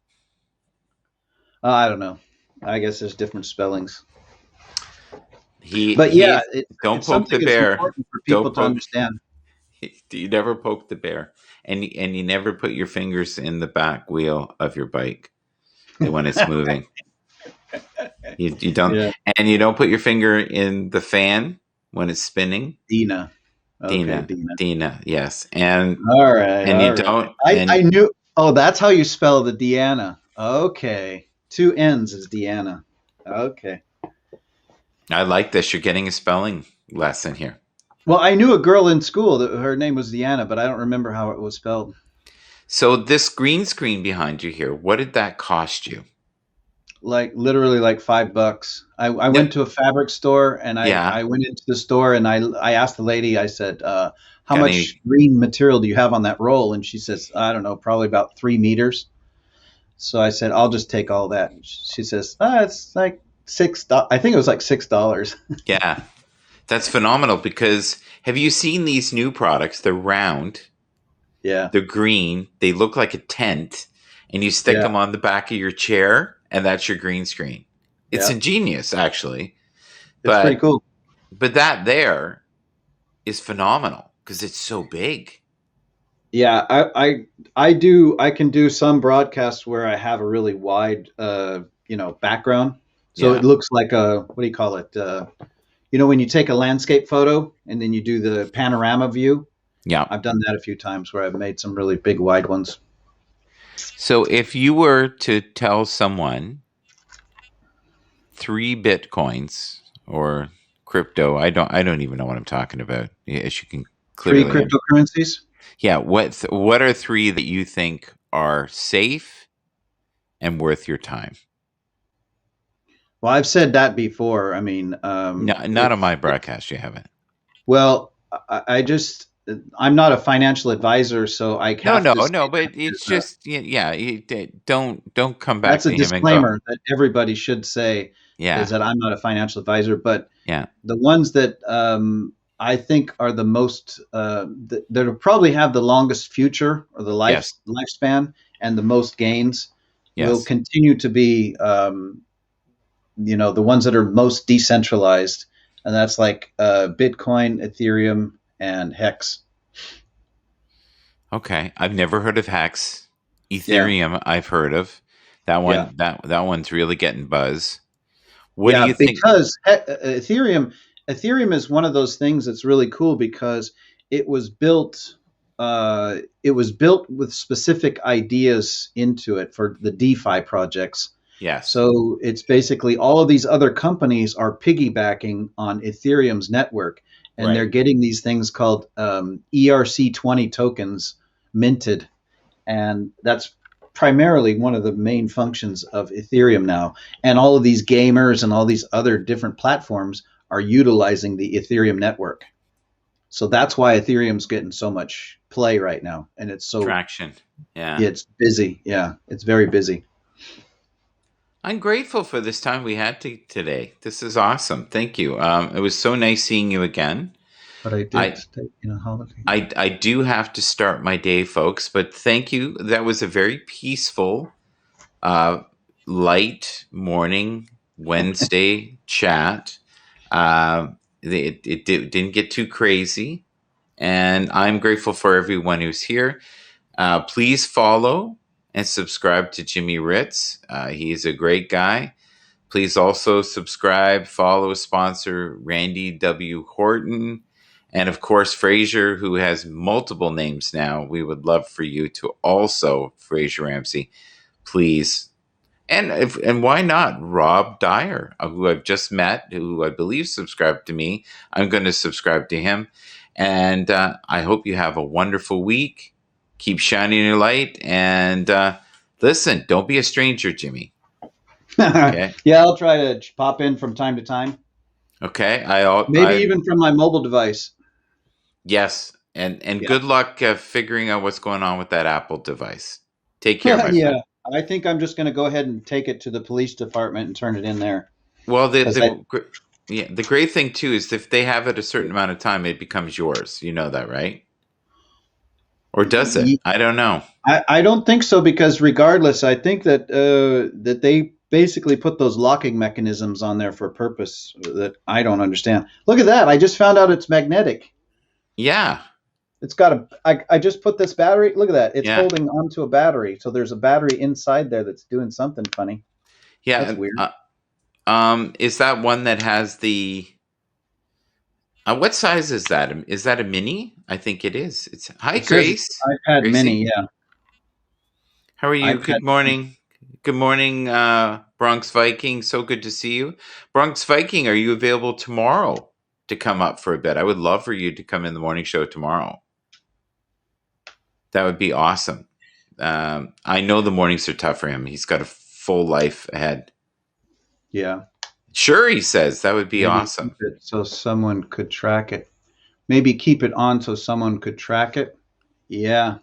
Speaker 4: I don't know. I guess there's different spellings. But yeah,
Speaker 1: He don't
Speaker 4: it's
Speaker 1: poke
Speaker 4: something
Speaker 1: the
Speaker 4: that's
Speaker 1: bear.
Speaker 4: important for people
Speaker 1: Don't
Speaker 4: to
Speaker 1: poke.
Speaker 4: understand.
Speaker 1: You never poke the bear, and you never put your fingers in the back wheel of your bike when it's moving. You don't,
Speaker 4: Yeah,
Speaker 1: and you don't put your finger in the fan when it's spinning.
Speaker 4: Dina. Okay,
Speaker 1: Dina,
Speaker 4: Dina.
Speaker 1: Dina, yes, and
Speaker 4: All right,
Speaker 1: you
Speaker 4: all right.
Speaker 1: don't,
Speaker 4: I
Speaker 1: and
Speaker 4: knew. Oh, that's how you spell the Deanna. Okay, two N's is Deanna. Okay.
Speaker 1: I like this. You're getting a spelling lesson here.
Speaker 4: Well, I knew a girl in school that her name was Deanna, but I don't remember how it was spelled.
Speaker 1: So this green screen behind you here, what did that cost you?
Speaker 4: like literally like $5. I
Speaker 1: No,
Speaker 4: went to a fabric store and
Speaker 1: yeah.
Speaker 4: I went into the store and I asked the lady, I said, how
Speaker 1: Got
Speaker 4: much
Speaker 1: any?
Speaker 4: green material do you have on that roll? And she says, I don't know, probably about 3 meters. So I said, I'll just take all that. She says, it's like $6. I think it was like $6.
Speaker 1: Yeah, that's phenomenal because have you seen these new products? They're round,
Speaker 4: Yeah.
Speaker 1: they're green, they look like a tent, and you stick
Speaker 4: Yeah.
Speaker 1: them on the back of your chair, and that's your green screen. It's
Speaker 4: Yeah.
Speaker 1: ingenious, actually,
Speaker 4: It's pretty
Speaker 1: but
Speaker 4: cool.
Speaker 1: that there is phenomenal because it's so big.
Speaker 4: Yeah, I can do some broadcasts where I have a really wide background. So it
Speaker 1: Yeah,
Speaker 4: looks like a, what do you call it? When you take a landscape photo and then you do the panorama view.
Speaker 1: yeah.
Speaker 4: I've done that a few times where I've made some really big wide ones.
Speaker 1: So if you were to tell someone 3 Bitcoins or crypto, I don't even know what I'm talking about. As you can
Speaker 4: Three
Speaker 1: clearly,
Speaker 4: cryptocurrencies.
Speaker 1: yeah. What are three that you think are safe and worth your time?
Speaker 4: Well, I've said that before. I mean,
Speaker 1: No, not on my broadcast. You haven't.
Speaker 4: well, I just, I'm not a financial advisor, so I
Speaker 1: No,
Speaker 4: have
Speaker 1: no,
Speaker 4: to say
Speaker 1: no.
Speaker 4: that
Speaker 1: But it's
Speaker 4: because,
Speaker 1: just yeah. Don't come back
Speaker 4: that's a
Speaker 1: to him and go.
Speaker 4: disclaimer that everybody should say, is
Speaker 1: Yeah,
Speaker 4: that I'm not a financial advisor. But
Speaker 1: yeah.
Speaker 4: the ones that I think are the most that'll probably have the longest future or the
Speaker 1: Yes,
Speaker 4: lifespan and the most gains will
Speaker 1: yes.
Speaker 4: continue to be the ones that are most decentralized, and that's like Bitcoin, Ethereum, and Hex.
Speaker 1: Okay, I've never heard of Hex.
Speaker 4: Yeah,
Speaker 1: Ethereum, I've heard of. That
Speaker 4: yeah.
Speaker 1: one, that one's really getting buzz. What do you
Speaker 4: Yeah,
Speaker 1: think?
Speaker 4: because Ethereum is one of those things that's really cool because it was built with specific ideas into it for the DeFi projects.
Speaker 1: Yes,
Speaker 4: So it's basically all of these other companies are piggybacking on Ethereum's network, and they're
Speaker 1: right.
Speaker 4: getting these things called ERC20 tokens minted, and that's primarily one of the main functions of Ethereum now. And all of these gamers and all these other different platforms are utilizing the Ethereum network. So that's why Ethereum's getting so much play right now, and
Speaker 1: Traction. Yeah.
Speaker 4: it's busy. Yeah, it's very busy.
Speaker 1: I'm grateful for this time we had today. This is awesome. Thank you. It was so nice seeing you again.
Speaker 4: But I did
Speaker 1: I,
Speaker 4: take holiday.
Speaker 1: I do have to start my day, folks, but thank you. That was a very peaceful, uh, light morning Wednesday chat. Didn't get too crazy, and I'm grateful for everyone who's here. Please follow and subscribe to Jimmy Ritz. He's a great guy. Please also subscribe, follow, sponsor Randy W. Horton, and of course, Fraser, who has multiple names now. We would love for you to also, Fraser Ramsey, please. And why not Rob Dyer, who I've just met, who I believe subscribed to me. I'm going to subscribe to him. And I hope you have a wonderful week. Keep shining your light. And listen, don't be a stranger, Jimmy. Okay.
Speaker 4: Yeah, I'll try to pop in from time to time.
Speaker 1: Okay.
Speaker 4: Maybe even from my mobile device.
Speaker 1: Yes. And
Speaker 4: Yeah.
Speaker 1: good luck figuring out what's going on with that Apple device. Take care, my
Speaker 4: Yeah.
Speaker 1: friend.
Speaker 4: I think I'm just going to go ahead and take it to the police department and turn it in there.
Speaker 1: Well,
Speaker 4: Because I,
Speaker 1: the great thing too is if they have it a certain amount of time, it becomes yours. You know that, right? Or does it? I don't know.
Speaker 4: I don't think so, because regardless, I think that that they basically put those locking mechanisms on there for a purpose that I don't understand. Look at that. I just found out it's magnetic.
Speaker 1: Yeah,
Speaker 4: It's got I just put this battery. Look at that. It's
Speaker 1: yeah,
Speaker 4: holding onto a battery. So there's a battery inside there that's doing something funny.
Speaker 1: yeah.
Speaker 4: That's weird.
Speaker 1: Is that one that has the? What size is that? Is that a mini? I think it is. It's hi,
Speaker 4: It says
Speaker 1: Grace.
Speaker 4: iPad
Speaker 1: Gracie,
Speaker 4: mini. Yeah.
Speaker 1: how are you?
Speaker 4: iPad
Speaker 1: Good morning. Good morning, Bronx Viking. So good to see you, Bronx Viking. Are you available tomorrow to come up for a bit? I would love for you to come in the morning show tomorrow. That would be awesome. I know the mornings are tough for him. He's got a full life ahead.
Speaker 4: Yeah.
Speaker 1: Sure, he says that would be
Speaker 4: Maybe
Speaker 1: awesome.
Speaker 4: keep it so someone could track it. Maybe keep it on so someone could track it. Yeah.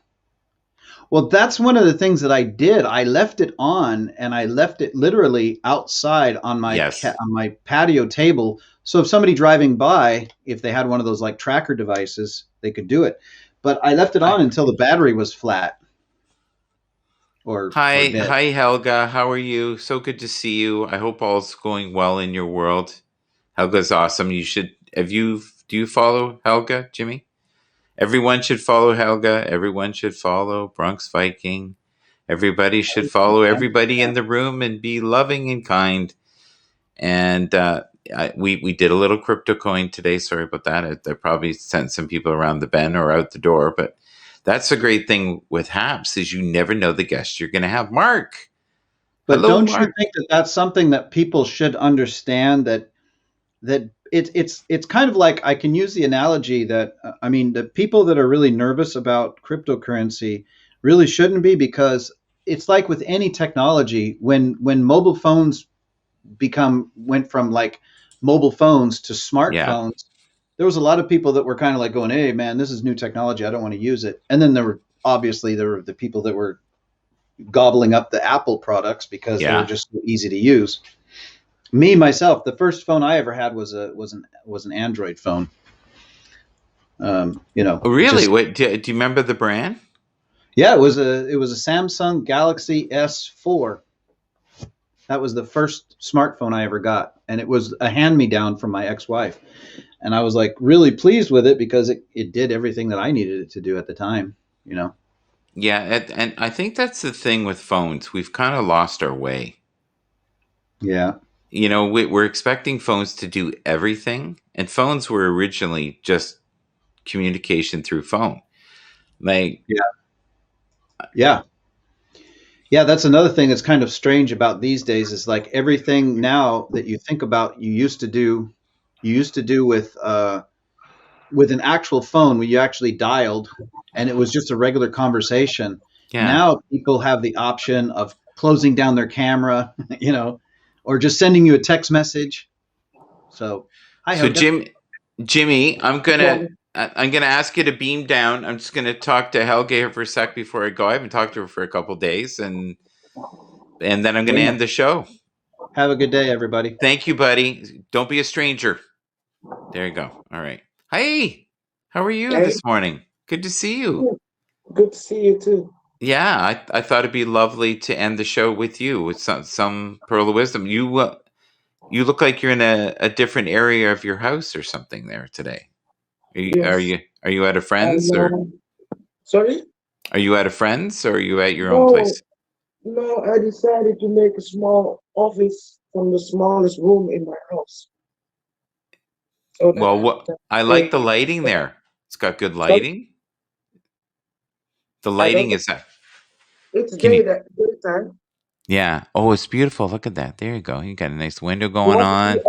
Speaker 4: Well, that's one of the things that I did. I left it on, and I left it literally outside on my
Speaker 1: Yes.
Speaker 4: on my patio table. So if somebody driving by, if they had one of those like tracker devices, they could do it. But I left it on until the battery was flat or
Speaker 1: Hi,
Speaker 4: dead.
Speaker 1: hi, Helga. How are you? So good to see you. I hope all's going well in your world. Helga's awesome. You should. Do you follow Helga, Jimmy? Everyone should follow Helga. Everyone should follow Bronx Viking. Everybody should follow everybody in the room and be loving and kind. And we did a little crypto coin today. Sorry about that. I probably sent some people around the bend or out the door. But that's a great thing with Haps is you never know the guest you're going to have. Mark.
Speaker 4: But
Speaker 1: Hello,
Speaker 4: don't you
Speaker 1: Mark.
Speaker 4: think that that's something that people should understand, that it's kind of like, I can use the analogy that I mean, the people that are really nervous about cryptocurrency really shouldn't be, because it's like with any technology, when mobile phones went from like mobile phones to
Speaker 1: Yeah.
Speaker 4: smartphones, there was a lot of people that were kind of like going, hey man, this is new technology, I don't want to use it. And then there were the people that were gobbling up the Apple products because they were
Speaker 1: Yeah.
Speaker 4: just so easy to use. Me myself, the first phone I ever had was an Android phone. You know,
Speaker 1: Oh, really?
Speaker 4: just
Speaker 1: What do you remember the brand?
Speaker 4: yeah, it was a Samsung Galaxy S4. That was the first smartphone I ever got, and it was a hand me down from my ex-wife, and I was like really pleased with it because it did everything that I needed it to do at the time. You know.
Speaker 1: Yeah, and I think that's the thing with phones. We've kind of lost our way.
Speaker 4: Yeah.
Speaker 1: You know, we're expecting phones to do everything, and phones were originally just communication through phone. Like,
Speaker 4: Yeah. Yeah. Yeah, that's another thing that's kind of strange about these days, is like everything now that you think about, you used to do with an actual phone where you actually dialed and it was just a regular conversation.
Speaker 1: yeah.
Speaker 4: Now people have the option of closing down their camera, you know, or just sending you a text message. So, hi
Speaker 1: So
Speaker 4: Helga.
Speaker 1: Jimmy,
Speaker 7: Well,
Speaker 1: I'm gonna ask you to beam down. I'm just gonna talk to Helga here for a sec before I go. I haven't talked to her for a couple days, and then I'm gonna
Speaker 4: Bueno.
Speaker 1: end the show.
Speaker 4: Have a good day, everybody.
Speaker 1: Thank you, buddy. Don't be a stranger. There you go. All right. Hey, how are you
Speaker 7: hey,
Speaker 1: this morning? Good to see you.
Speaker 7: good to see you too.
Speaker 1: Yeah, I thought it'd be lovely to end the show with you with some pearl of wisdom. You look like you're in a different area of your house or something there today. Are you are
Speaker 7: Yes.
Speaker 1: you are you at a friend's,
Speaker 7: And
Speaker 1: or
Speaker 7: sorry?
Speaker 1: are you at a friend's, or are you at your own
Speaker 7: No,
Speaker 1: place?
Speaker 7: no, I decided to make a small office from the smallest room in my house so that
Speaker 1: Well,
Speaker 7: I
Speaker 1: what
Speaker 7: can
Speaker 1: I like
Speaker 7: stay.
Speaker 1: the lighting there. It's got good
Speaker 7: Sorry?
Speaker 1: lighting. The
Speaker 7: I don't
Speaker 1: lighting
Speaker 7: know.
Speaker 1: is that.
Speaker 7: It's
Speaker 1: Can you?
Speaker 7: daytime.
Speaker 1: Yeah. Oh, it's beautiful. Look at that. There you go. You got a nice window
Speaker 7: You
Speaker 1: going
Speaker 7: want to see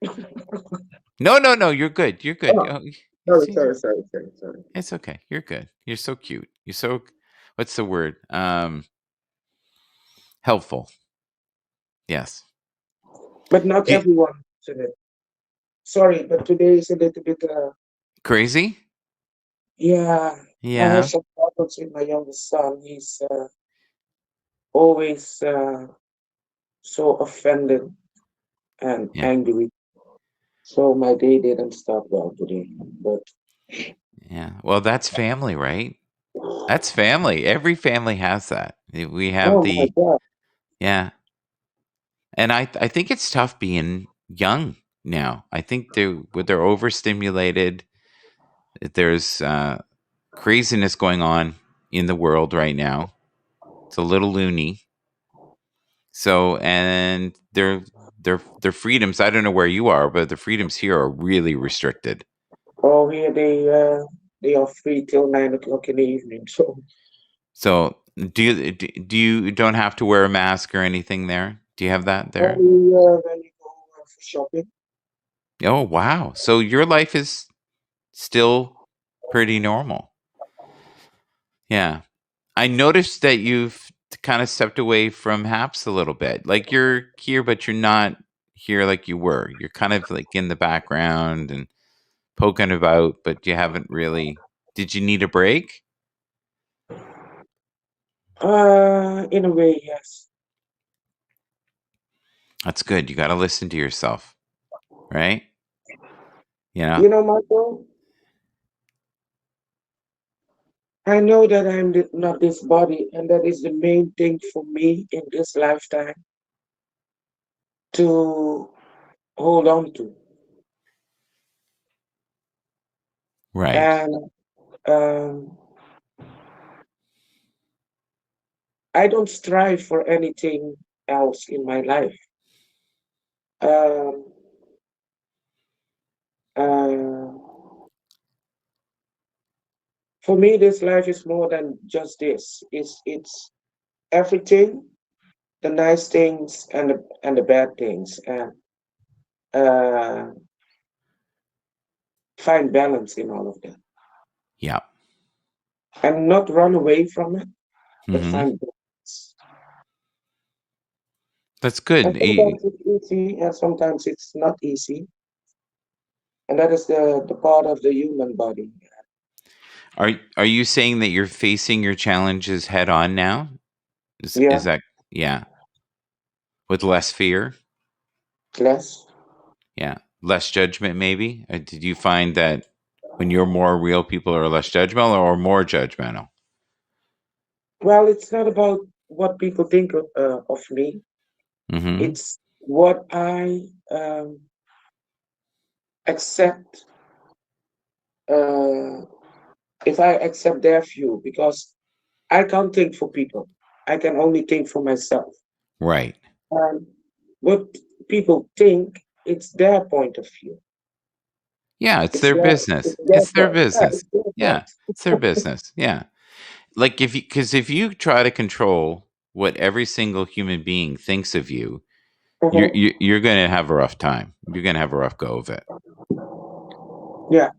Speaker 1: on.
Speaker 7: outside?
Speaker 1: No. You're good. You're good.
Speaker 7: Oh,
Speaker 1: Oh, you
Speaker 7: sorry,
Speaker 1: see,
Speaker 7: sorry, sorry, sorry, sorry.
Speaker 1: it's okay. You're good. You're so cute. You're so. What's the word? Helpful. Yes.
Speaker 7: But not
Speaker 1: Do you,
Speaker 7: everyone today. Sorry, but today is a little bit,
Speaker 1: crazy?
Speaker 7: yeah, I have
Speaker 1: Yeah.
Speaker 7: some problems with my youngest son. He's always so offended and
Speaker 1: Yeah.
Speaker 7: angry. So my day didn't start well today. But
Speaker 1: Yeah. Well, that's family, right? That's family. Every family has that. We have
Speaker 7: oh my
Speaker 1: the.
Speaker 7: God.
Speaker 1: Yeah. And I think it's tough being young now. I think they're overstimulated. There's craziness going on in the world right now. It's a little loony. So, and their freedoms. I don't know where you are, but the freedoms here are really restricted.
Speaker 7: Oh, here they are free till 9 o'clock in the evening. So
Speaker 1: So, do you don't have to wear a mask or anything there? Do you have that there?
Speaker 7: only when you go for shopping.
Speaker 1: Oh, wow. So your life is still pretty normal. Yeah. I noticed that you've kind of stepped away from Haps a little bit. Like you're here, but you're not here like you were. You're kind of like in the background and poking about, but you haven't really. Did you need a break?
Speaker 7: In a way, yes.
Speaker 1: That's good. You got to listen to yourself, right?
Speaker 7: You know, Michael, I know that I'm not this body, and that is the main thing for me in this lifetime to hold on to.
Speaker 1: Right.
Speaker 7: And um, I don't strive for anything else in my life. Um, uh, for me, this life is more than just this. It's everything, the nice things and the bad things, and uh, find balance in all of that,
Speaker 1: Yeah.
Speaker 7: and not run away from it, but
Speaker 1: Hmm.
Speaker 7: find balance.
Speaker 1: That's
Speaker 7: And
Speaker 1: good.
Speaker 7: sometimes it's easy, and sometimes it's not easy, and that is the part of the human body.
Speaker 1: Are you saying that you're facing your challenges head on now? Is
Speaker 7: Yeah,
Speaker 1: that yeah, with less fear?
Speaker 7: less.
Speaker 1: Yeah, less judgment maybe? Did you find that when you're more real, people are less judgmental or more judgmental?
Speaker 7: Well, it's not about what people think of me.
Speaker 1: Mhm.
Speaker 7: It's what I accept. Uh, if I accept their view, because I can't think for people. I can only think for myself.
Speaker 1: Right.
Speaker 7: And what people think, it's their point of view.
Speaker 1: Yeah, it's
Speaker 7: It's
Speaker 1: their
Speaker 7: their,
Speaker 1: business.
Speaker 7: it's their
Speaker 1: It's their
Speaker 7: thought. Yeah,
Speaker 1: business.
Speaker 7: it's their
Speaker 1: Yeah,
Speaker 7: thought.
Speaker 1: it's their business. Yeah. Like if you try to control what every single human being thinks of you,
Speaker 7: Mhm.
Speaker 1: you're going to have a rough time. You're going to have a rough go of it.
Speaker 7: Yeah.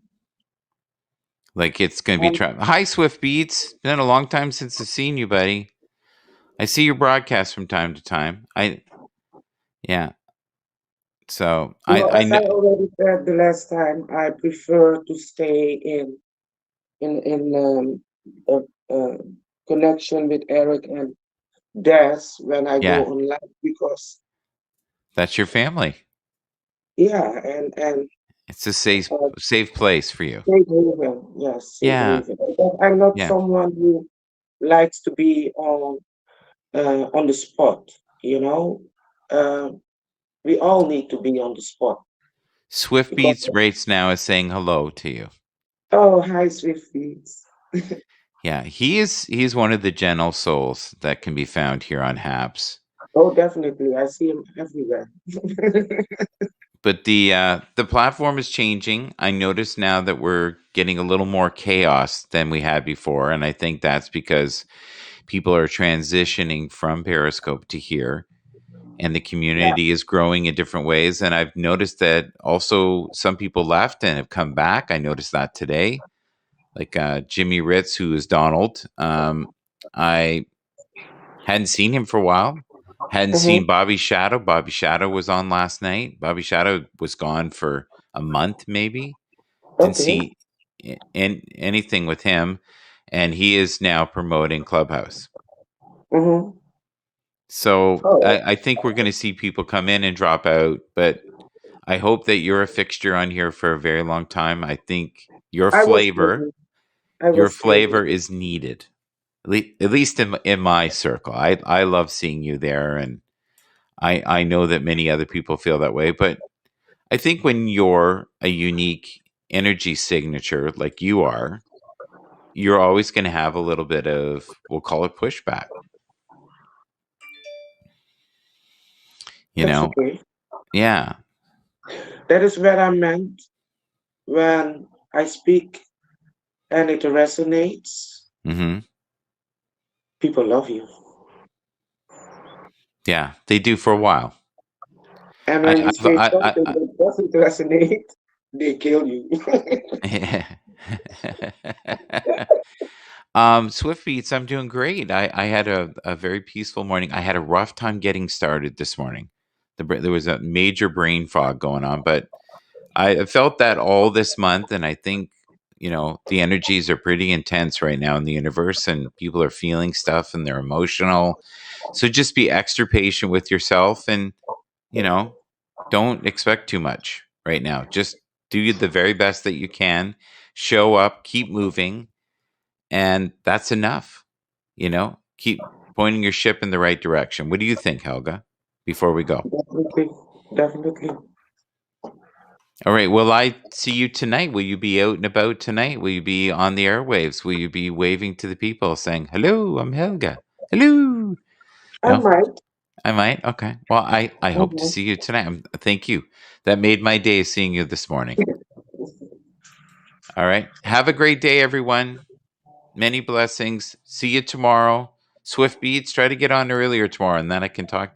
Speaker 1: Like it's going to be
Speaker 7: Um,
Speaker 1: Hi Swift Beats. Been a long time since I've seen you, buddy. I see your broadcast from time to time. Yeah. So I
Speaker 7: as I
Speaker 1: know.
Speaker 7: already said the last time, I prefer to stay in a, a connection with Eric and Des when I go
Speaker 1: Yeah,
Speaker 7: online, because
Speaker 1: that's your family.
Speaker 7: yeah, and
Speaker 1: It's a
Speaker 7: uh,
Speaker 1: safe place for you.
Speaker 7: safe haven, yes, safe
Speaker 1: Yeah,
Speaker 7: haven. But I'm not
Speaker 1: yeah.
Speaker 7: someone who likes to be on the spot. You know, uh, we all need to be on the spot
Speaker 1: Swift
Speaker 7: because
Speaker 1: Beats rates now is saying hello to you.
Speaker 7: oh, hi, Swifties.
Speaker 1: Yeah, he's one of the gentle souls that can be found here on Habs.
Speaker 7: Oh, definitely, I see him everywhere.
Speaker 1: But the platform is changing. I notice now that we're getting a little more chaos than we had before, and I think that's because people are transitioning from Periscope to here, and the
Speaker 7: Yeah.
Speaker 1: community is growing in different ways. And I've noticed that also some people left and have come back. I noticed that today, like Jimmy Ritz, who is Donald. I hadn't seen him for a while. Hadn't
Speaker 7: Hmm.
Speaker 1: seen Bobby Shadow. Bobby Shadow was on last night. Bobby Shadow was gone for a month, maybe. Didn't
Speaker 7: Okay.
Speaker 1: see anything with him, and he is now promoting Clubhouse.
Speaker 7: Hmm.
Speaker 1: So
Speaker 7: Oh,
Speaker 1: I think we're going to see people come in and drop out, but I hope that you're a fixture on here for a very long time. I think
Speaker 7: I will still be. I will
Speaker 1: your
Speaker 7: still be.
Speaker 1: flavor is needed, at least in my circle. I love seeing you there, and I know that many other people feel that way. But I think when you're a unique energy signature like you are, you're always going to have a little bit of, we'll call it pushback. You
Speaker 7: That's
Speaker 1: know?
Speaker 7: okay.
Speaker 1: Yeah.
Speaker 7: That is where I'm meant when I speak and it resonates.
Speaker 1: Hmm.
Speaker 7: People love you.
Speaker 1: Yeah, they do for a while.
Speaker 7: And when
Speaker 1: I,
Speaker 7: you say
Speaker 1: I,
Speaker 7: something that doesn't resonate, they kill you.
Speaker 1: Swift Beats, I'm doing great. I had a very peaceful morning. I had a rough time getting started this morning. There was a major brain fog going on, but I felt that all this month, and I think, the energies are pretty intense right now in the universe, and people are feeling stuff and they're emotional. So just be extra patient with yourself, and, don't expect too much right now. Just do the very best that you can, show up, keep moving, and that's enough. Keep pointing your ship in the right direction. What do you think, Helga, before we go?
Speaker 7: Definitely, definitely.
Speaker 1: All right. Will I see you tonight? Will you be out and about tonight? Will you be on the airwaves? Will you be waving to the people saying, hello, I'm Helga? Hello.
Speaker 7: I
Speaker 1: No,
Speaker 7: might.
Speaker 1: I might. Okay. Well, I hope to
Speaker 7: Mhm.
Speaker 1: see you tonight. Thank you. That made my day seeing you this morning. All right. Have a great day, everyone. Many blessings. See you tomorrow. Swift Beats, try to get on earlier tomorrow, and then I can talk to you.